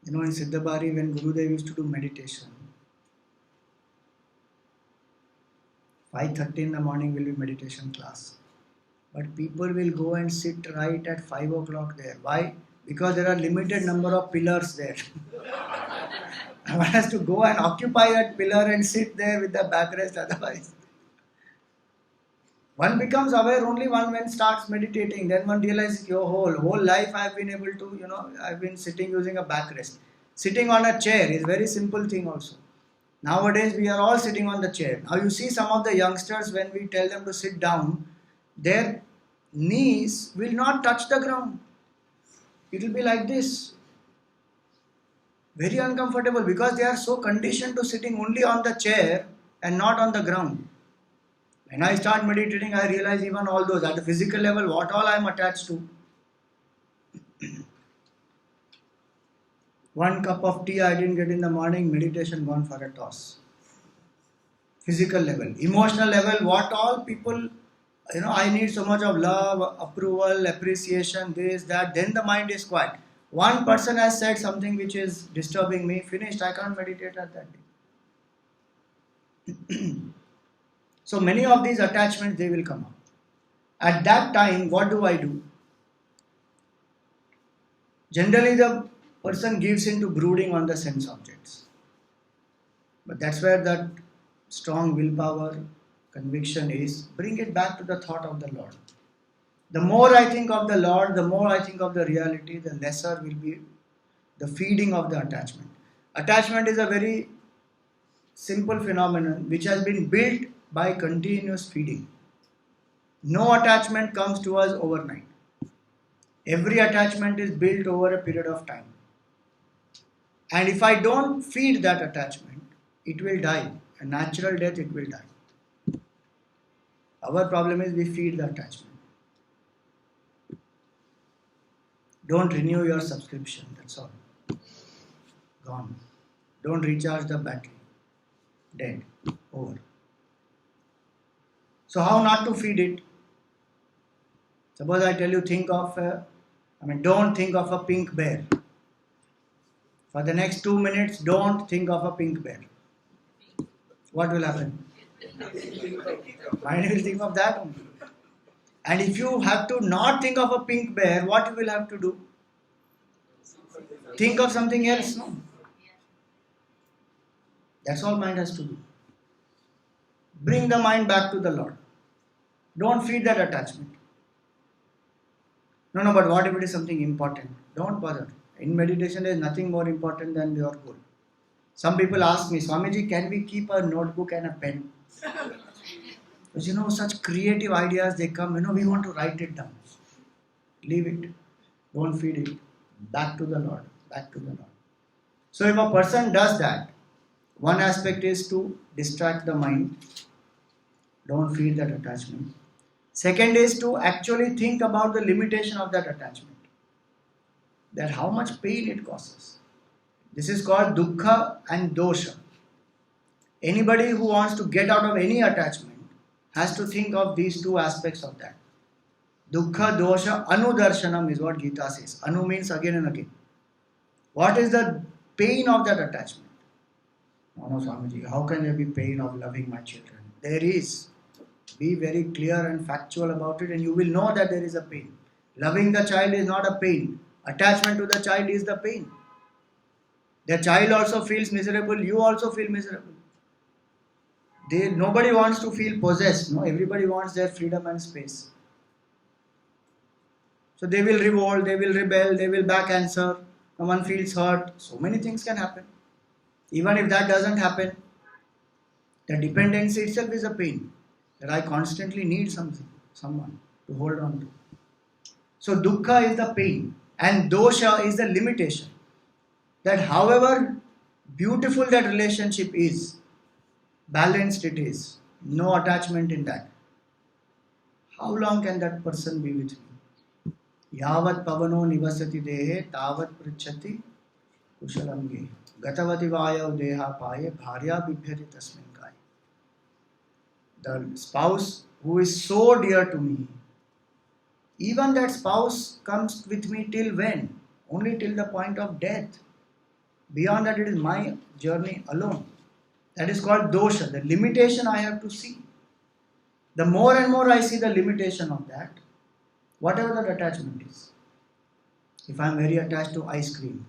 You know, in Siddhabari, when Gurudev used to do meditation, 5:30 in the morning will be meditation class. But people will go and sit right at 5 o'clock there. Why? Because there are limited number of pillars there. One has to go and occupy that pillar and sit there with the backrest, otherwise. One becomes aware only when starts meditating. Then one realizes your whole life I have been able to, I've been sitting using a backrest. Sitting on a chair is a very simple thing also. Nowadays we are all sitting on the chair. Now you see some of the youngsters, when we tell them to sit down, their knees will not touch the ground. It will be like this. Very uncomfortable, because they are so conditioned to sitting only on the chair and not on the ground. When I start meditating, I realize even all those, at the physical level, what all I am attached to. One cup of tea I didn't get in the morning, meditation gone for a toss. Physical level. Emotional level, what all people, I need so much of love, approval, appreciation, this, that, then the mind is quiet. One person has said something which is disturbing me, finished, I can't meditate at that day. So many of these attachments, they will come up. At that time, what do I do? Generally, the person gives into brooding on the sense objects. But that's where that strong willpower, conviction is. Bring it back to the thought of the Lord. The more I think of the Lord, the more I think of the reality, the lesser will be the feeding of the attachment. Attachment is a very simple phenomenon which has been built by continuous feeding. No attachment comes to us overnight. Every attachment is built over a period of time. And if I don't feed that attachment, it will die. A natural death, it will die. Our problem is we feed the attachment. Don't renew your subscription, that's all. Gone. Don't recharge the battery. Dead. Over. So how not to feed it? Suppose I tell you don't think of a pink bear. For the next 2 minutes, don't think of a pink bear. What will happen? Mind will think of that only. And if you have to not think of a pink bear, what you will have to do? Think of something else, no? That's all mind has to do. Bring the mind back to the Lord. Don't feed that attachment. No, but what if it is something important? Don't bother. In meditation, there is nothing more important than your goal. Some people ask me, Swamiji, can we keep a notebook and a pen? Because such creative ideas they come, we want to write it down. Leave it. Don't feed it. Back to the Lord. Back to the Lord. So if a person does that, one aspect is to distract the mind. Don't feed that attachment. Second is to actually think about the limitation of that attachment. That how much pain it causes. This is called dukkha and dosha. Anybody who wants to get out of any attachment has to think of these two aspects of that. Dukkha, dosha, anudarshanam is what Gita says. Anu means again and again. What is the pain of that attachment? No, Swamiji, how can there be pain of loving my children? There is. Be very clear and factual about it and you will know that there is a pain. Loving the child is not a pain. Attachment to the child is the pain. The child also feels miserable, you also feel miserable. Nobody wants to feel possessed. No, everybody wants their freedom and space. So they will revolt, they will rebel, they will back answer. Someone feels hurt. So many things can happen. Even if that doesn't happen, the dependency itself is a pain. That I constantly need someone to hold on to. So dukkha is the pain and dosha is the limitation. That however beautiful that relationship is, balanced it is, no attachment in that. How long can that person be with me? Yavat pavano nivasati dehe tavat prichati kushalam ge. Gatavati vayav deha paye bharya bibhyati tasmin kai. The spouse who is so dear to me, even that spouse comes with me till when? Only till the point of death. Beyond that, it is my journey alone. That is called dosha, the limitation I have to see. The more and more I see the limitation of that, whatever that attachment is. If I am very attached to ice cream,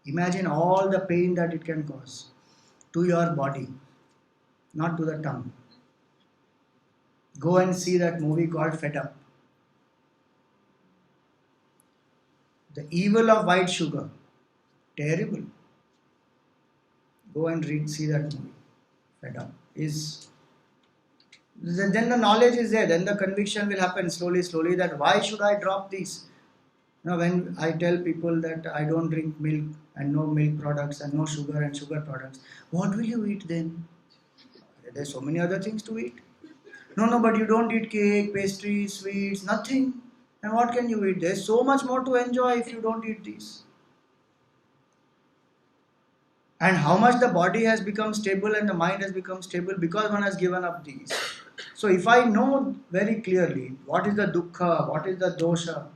imagine all the pain that it can cause to your body, not to the tongue. Go and see that movie called Fed Up. The evil of white sugar, terrible. Go and see that movie. Fed Up is. Then the knowledge is there. Then the conviction will happen slowly. That why should I drop these? When I tell people that I don't drink milk and no milk products and no sugar and sugar products, what will you eat then? There's so many other things to eat. No, but you don't eat cake, pastries, sweets, nothing. And what can you eat? There's so much more to enjoy if you don't eat these. And how much the body has become stable and the mind has become stable because one has given up these. So if I know very clearly what is the dukkha, what is the dosha,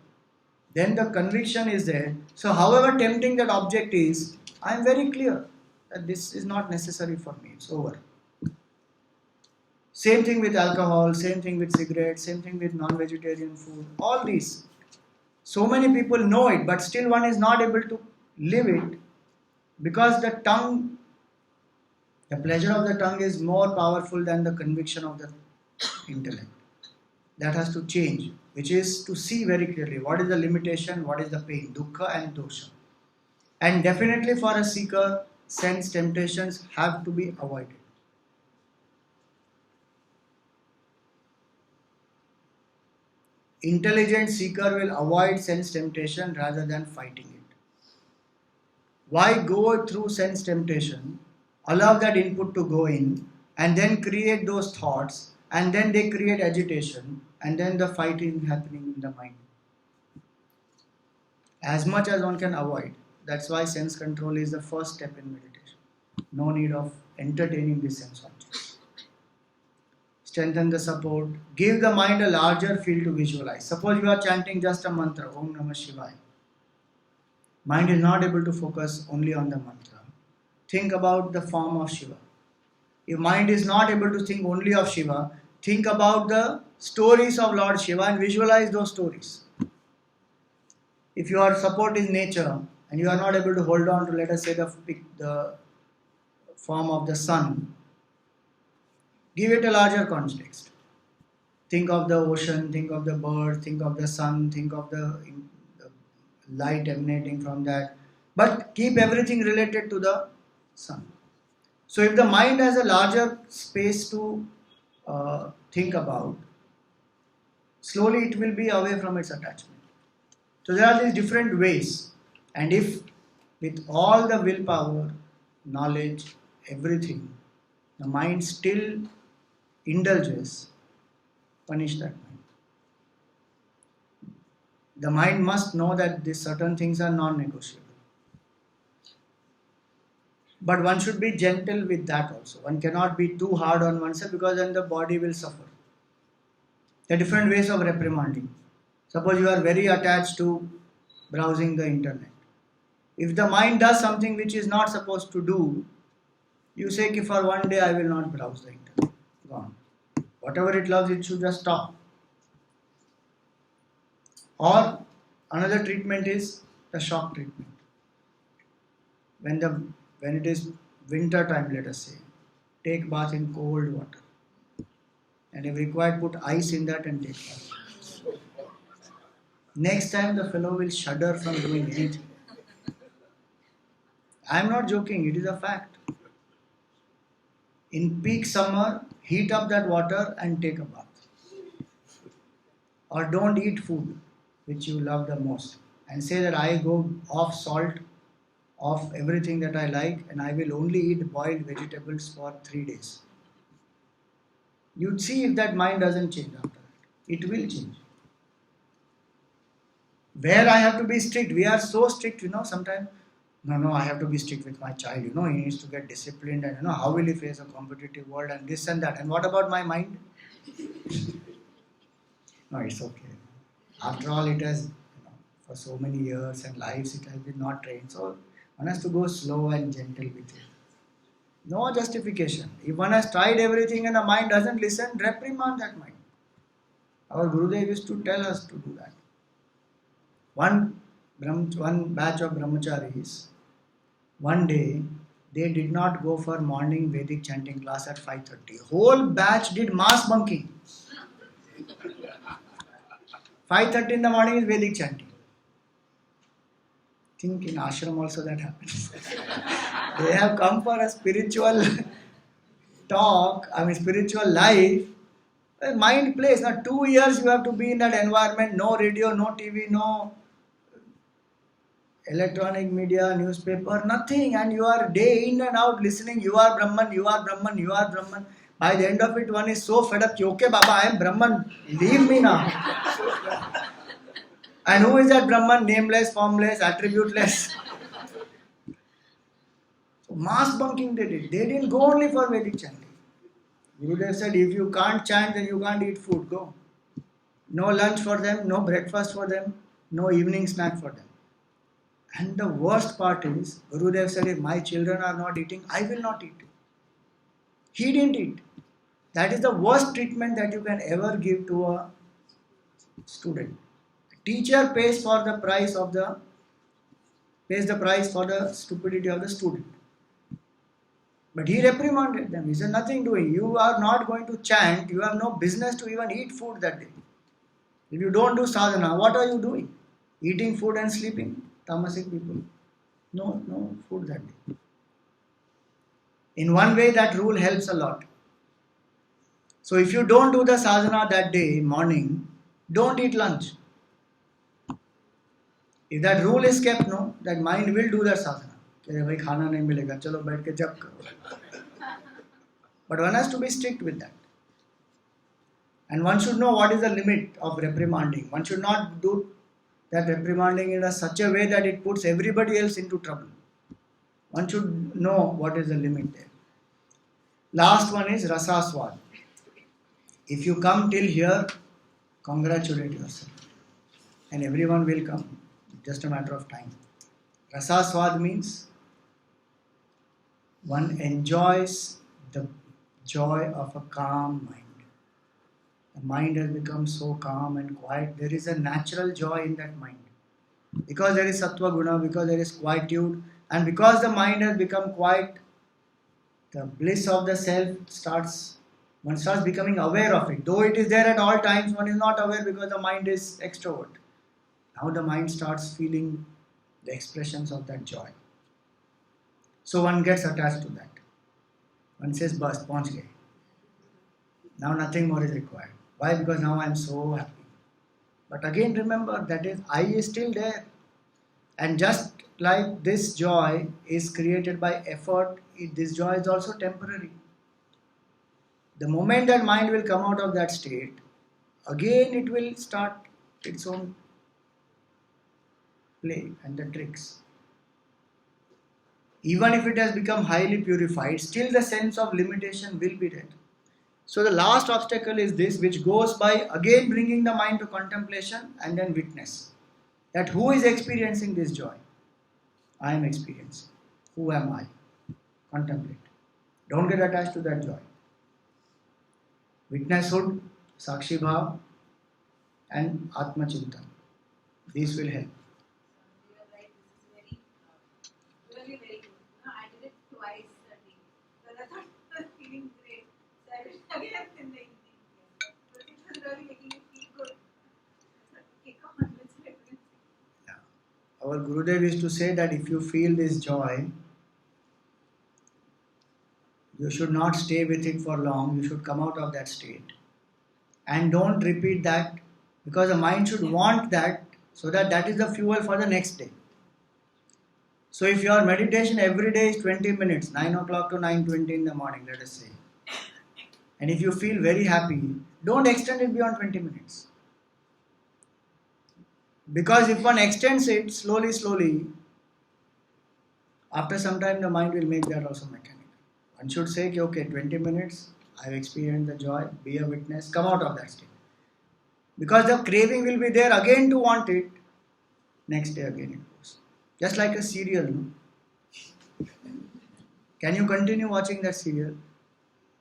then the conviction is there. So however tempting that object is, I am very clear that this is not necessary for me. It's over. Same thing with alcohol, same thing with cigarettes, same thing with non-vegetarian food, all these. So many people know it, but still one is not able to live it, because the pleasure of the tongue is more powerful than the conviction of the intellect. That has to change, which is to see very clearly what is the limitation, what is the pain, dukkha and dosha. And definitely for a seeker, sense temptations have to be avoided. Intelligent seeker will avoid sense temptation rather than fighting it. Why go through sense temptation, allow that input to go in, and then create those thoughts, and then they create agitation, and then the fighting happening in the mind? As much as one can avoid. That's why sense control is the first step in meditation. No need of entertaining the sense objects. Strengthen the support. Give the mind a larger field to visualize. Suppose you are chanting just a mantra, Om Namah Shivaya. Mind is not able to focus only on the mantra. Think about the form of Shiva. If mind is not able to think only of Shiva, think about the stories of Lord Shiva and visualize those stories. If your support is nature and you are not able to hold on to, let us say, the form of the sun, give it a larger context. Think of the ocean, think of the bird, think of the sun, think of the light emanating from that. But keep everything related to the sun. So if the mind has a larger space to think about, slowly it will be away from its attachment. So there are these different ways, and if with all the willpower, knowledge, everything, the mind still indulges, punish that mind. The mind must know that these certain things are non-negotiable. But one should be gentle with that also. One cannot be too hard on oneself, because then the body will suffer. There are different ways of reprimanding. Suppose you are very attached to browsing the internet. If the mind does something which is not supposed to do, you say, for one day I will not browse the internet. Gone. Whatever it loves, it should just stop. Or another treatment is the shock treatment. When it is winter time, let us say, take bath in cold water. And if required, put ice in that and take bath. Next time the fellow will shudder from doing anything. I am not joking, it is a fact. In peak summer, heat up that water and take a bath. Or don't eat food which you love the most, and say that I go off salt, off everything that I like, and I will only eat boiled vegetables for 3 days. You'd see if that mind doesn't change after that. It will change. Where I have to be strict, we are so strict, sometimes. No, I have to be strict with my child, he needs to get disciplined, and how will he face a competitive world and this and that. And what about my mind? No, it's okay. After all, it has, for so many years and lives, it has been not trained. So one has to go slow and gentle with it. No justification. If one has tried everything and the mind doesn't listen, reprimand that mind. Our Gurudev used to tell us to do that. One batch of brahmacharis, one day, they did not go for morning Vedic chanting class at 5:30. Whole batch did mass bunking. 5:30 in the morning is Vedic chanting. I think in ashram also that happens. They have come for a spiritual talk, spiritual life. Mind plays. Now 2 years you have to be in that environment, no radio, no TV, no electronic media, newspaper, nothing, and you are day in and out listening, you are Brahman, you are Brahman, you are Brahman. By the end of it, one is so fed up, okay Baba, I am Brahman, leave me now. And who is that Brahman? Nameless, formless, attributeless. So mass bunking they did. They didn't go only for Vedic chanting. Gurudev said, if you can't chant, then you can't eat food, go. No lunch for them, no breakfast for them, no evening snack for them. And the worst part is, Gurudev said, if my children are not eating, I will not eat. He didn't eat. That is the worst treatment that you can ever give to a student. Teacher pays for the price of the pays the price for the stupidity of the student. But he reprimanded them. He said, nothing doing. You are not going to chant. You have no business to even eat food that day. If you don't do sadhana, what are you doing? Eating food and sleeping? Tamasic people. No food that day. In one way, that rule helps a lot. So if you don't do the sadhana that day, morning, don't eat lunch. If that rule is kept, no, that mind will do that sadhana. भाई खाना नहीं मिलेगा, चलो बैठ के जप करो. But one has to be strict with that. And one should know what is the limit of reprimanding. One should not do that reprimanding in such a way that it puts everybody else into trouble. One should know what is the limit there. Last one is rasaswad. If you come till here, congratulate yourself. And everyone will come. Just a matter of time. Rasaswad means one enjoys the joy of a calm mind. The mind has become so calm and quiet. There is a natural joy in that mind. Because there is sattva guna, because there is quietude, and because the mind has become quiet, the bliss of the self one starts becoming aware of it. Though it is there at all times, one is not aware because the mind is extrovert. Now the mind starts feeling the expressions of that joy. So one gets attached to that. One says, bas, pahunch gaye. Now nothing more is required. Why? Because now I am so happy. But again remember that I is still there. And just like this joy is created by effort, this joy is also temporary. The moment that mind will come out of that state, again it will start its own play and the tricks. Even if it has become highly purified, still the sense of limitation will be there. So the last obstacle is this, which goes by again bringing the mind to contemplation and then witness. That who is experiencing this joy? I am experiencing. Who am I? Contemplate. Don't get attached to that joy. Witnesshood, Sakshi Bhav, and Atma Chintan. These will help. You are right, this is really very good. No, I did it twice a day. But I thought I was feeling great. So I did it again in the evening. But it was really making me feel good. I thought, okay, come on, let's do it. Yeah. Our Gurudev used to say that if you feel this joy, you should not stay with it for long. You should come out of that state. And don't repeat that, because the mind should want that, so that is the fuel for the next day. So if your meditation every day is 20 minutes, 9 o'clock to 9:20 in the morning, let us say, and if you feel very happy, don't extend it beyond 20 minutes. Because if one extends it slowly, after some time the mind will make that also mechanical. One should say, okay, 20 minutes, I have experienced the joy, be a witness, come out of that state. Because the craving will be there again to want it, next day again it goes. Just like a serial, no? Can you continue watching that serial?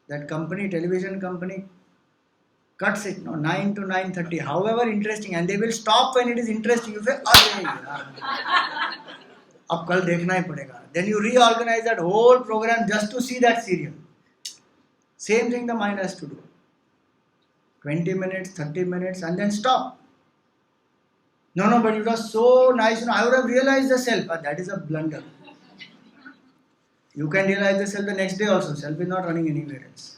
That company, television company, cuts it, no, 9 to 9:30, however interesting, and they will stop when it is interesting. You say, "Arey yaar, ab kal dekhna hi padega." Then you reorganize that whole program just to see that serial. Same thing the mind has to do. 20 minutes, 30 minutes, and then stop. No, but it was so nice. I would have realized the self. That is a blunder. You can realize the self the next day also. Self is not running anywhere else.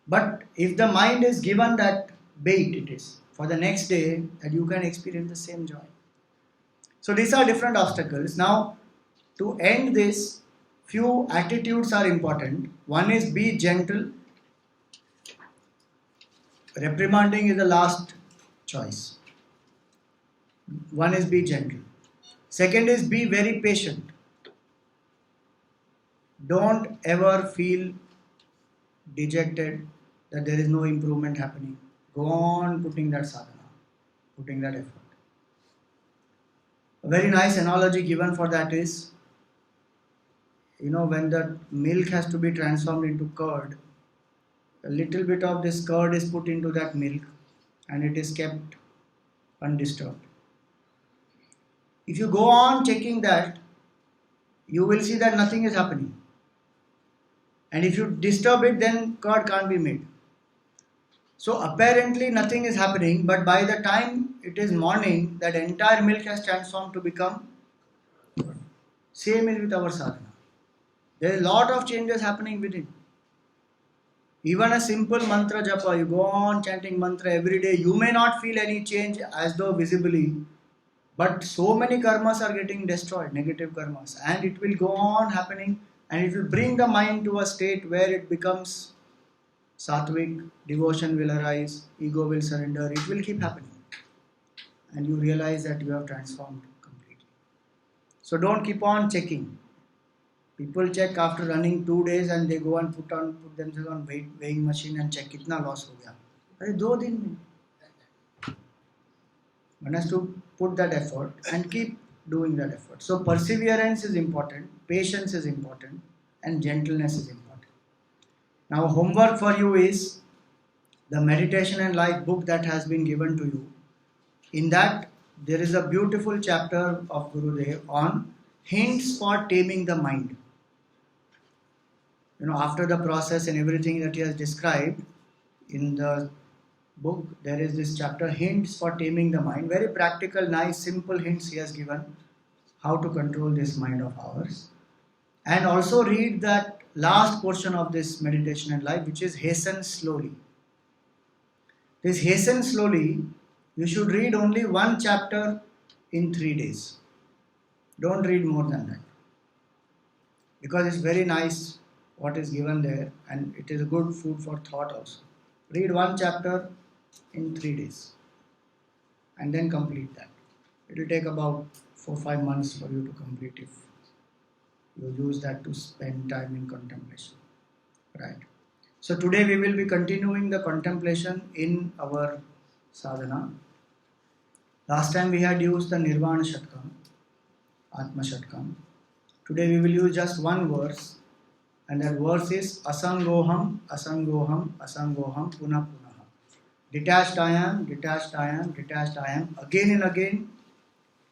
But if the mind is given that bait, it is for the next day, that you can experience the same joy. So these are different obstacles. Now, to end this, few attitudes are important. One is be gentle. Reprimanding is the last choice. One is be gentle. Second is be very patient. Don't ever feel dejected that there is no improvement happening. Go on putting that sadhana, putting that effort. A very nice analogy given for that is, when the milk has to be transformed into curd, a little bit of this curd is put into that milk and it is kept undisturbed. If you go on checking that, you will see that nothing is happening. And if you disturb it, then curd can't be made. So apparently nothing is happening, but by the time it is morning, that entire milk has transformed to become curd. Same is with our sadhana. There is a lot of changes happening within. Even a simple mantra japa, you go on chanting mantra every day, you may not feel any change as though visibly, but so many karmas are getting destroyed, negative karmas, and it will go on happening, and it will bring the mind to a state where it becomes sattvic, devotion will arise, ego will surrender, it will keep happening. And you realize that you have transformed completely. So don't keep on checking. People check after running 2 days and they go and put themselves on weighing machine and check kitna loss ho gaya. अरे 2 दिन में. One has to put that effort and keep doing that effort. So perseverance is important, patience is important, and gentleness is important. Now homework for you is the Meditation and Life book that has been given to you. In that there is a beautiful chapter of Gurudev on hints for taming the mind. After the process and everything that he has described in the book, there is this chapter, Hints for Taming the Mind. Very practical, nice, simple hints he has given how to control this mind of ours. And also read that last portion of this Meditation and Life, which is Hasten Slowly. This Hasten Slowly, you should read only one chapter in 3 days. Don't read more than that. Because it's very nice what is given there, and it is good food for thought also. Read one chapter in 3 days and then complete that. It will take about 4-5 months for you to complete if you use that to spend time in contemplation. Right. So today we will be continuing the contemplation in our sadhana. Last time we had used the Nirvana Shatkam, Atma Shatkam. Today we will use just one verse, and that verse is Asangoham, Asangoham, Asangoham, Puna Punaha. Detached I am, detached I am, detached I am. Again and again,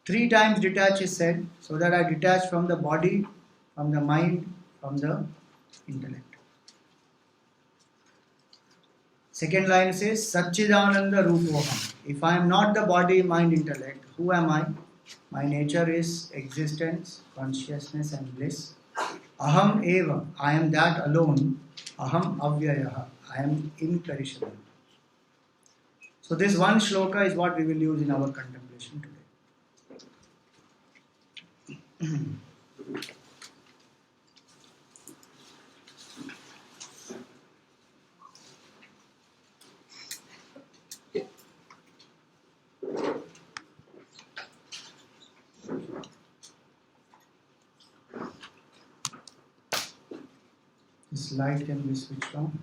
3 times detach is said, so that I detach from the body, from the mind, from the intellect. Second line says Satchidananda Rupoham. If I am not the body, mind, intellect, who am I? My nature is existence, consciousness and bliss. Aham eva, I am that alone. Aham avyayaha, I am imperishable. So this one shloka is what we will use in our contemplation today. This light can be switched on.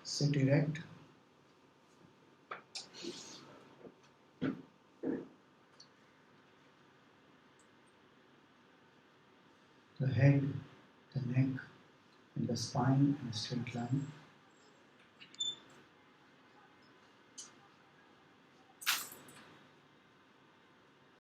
Sit erect. The head, the neck, and the spine in a straight line.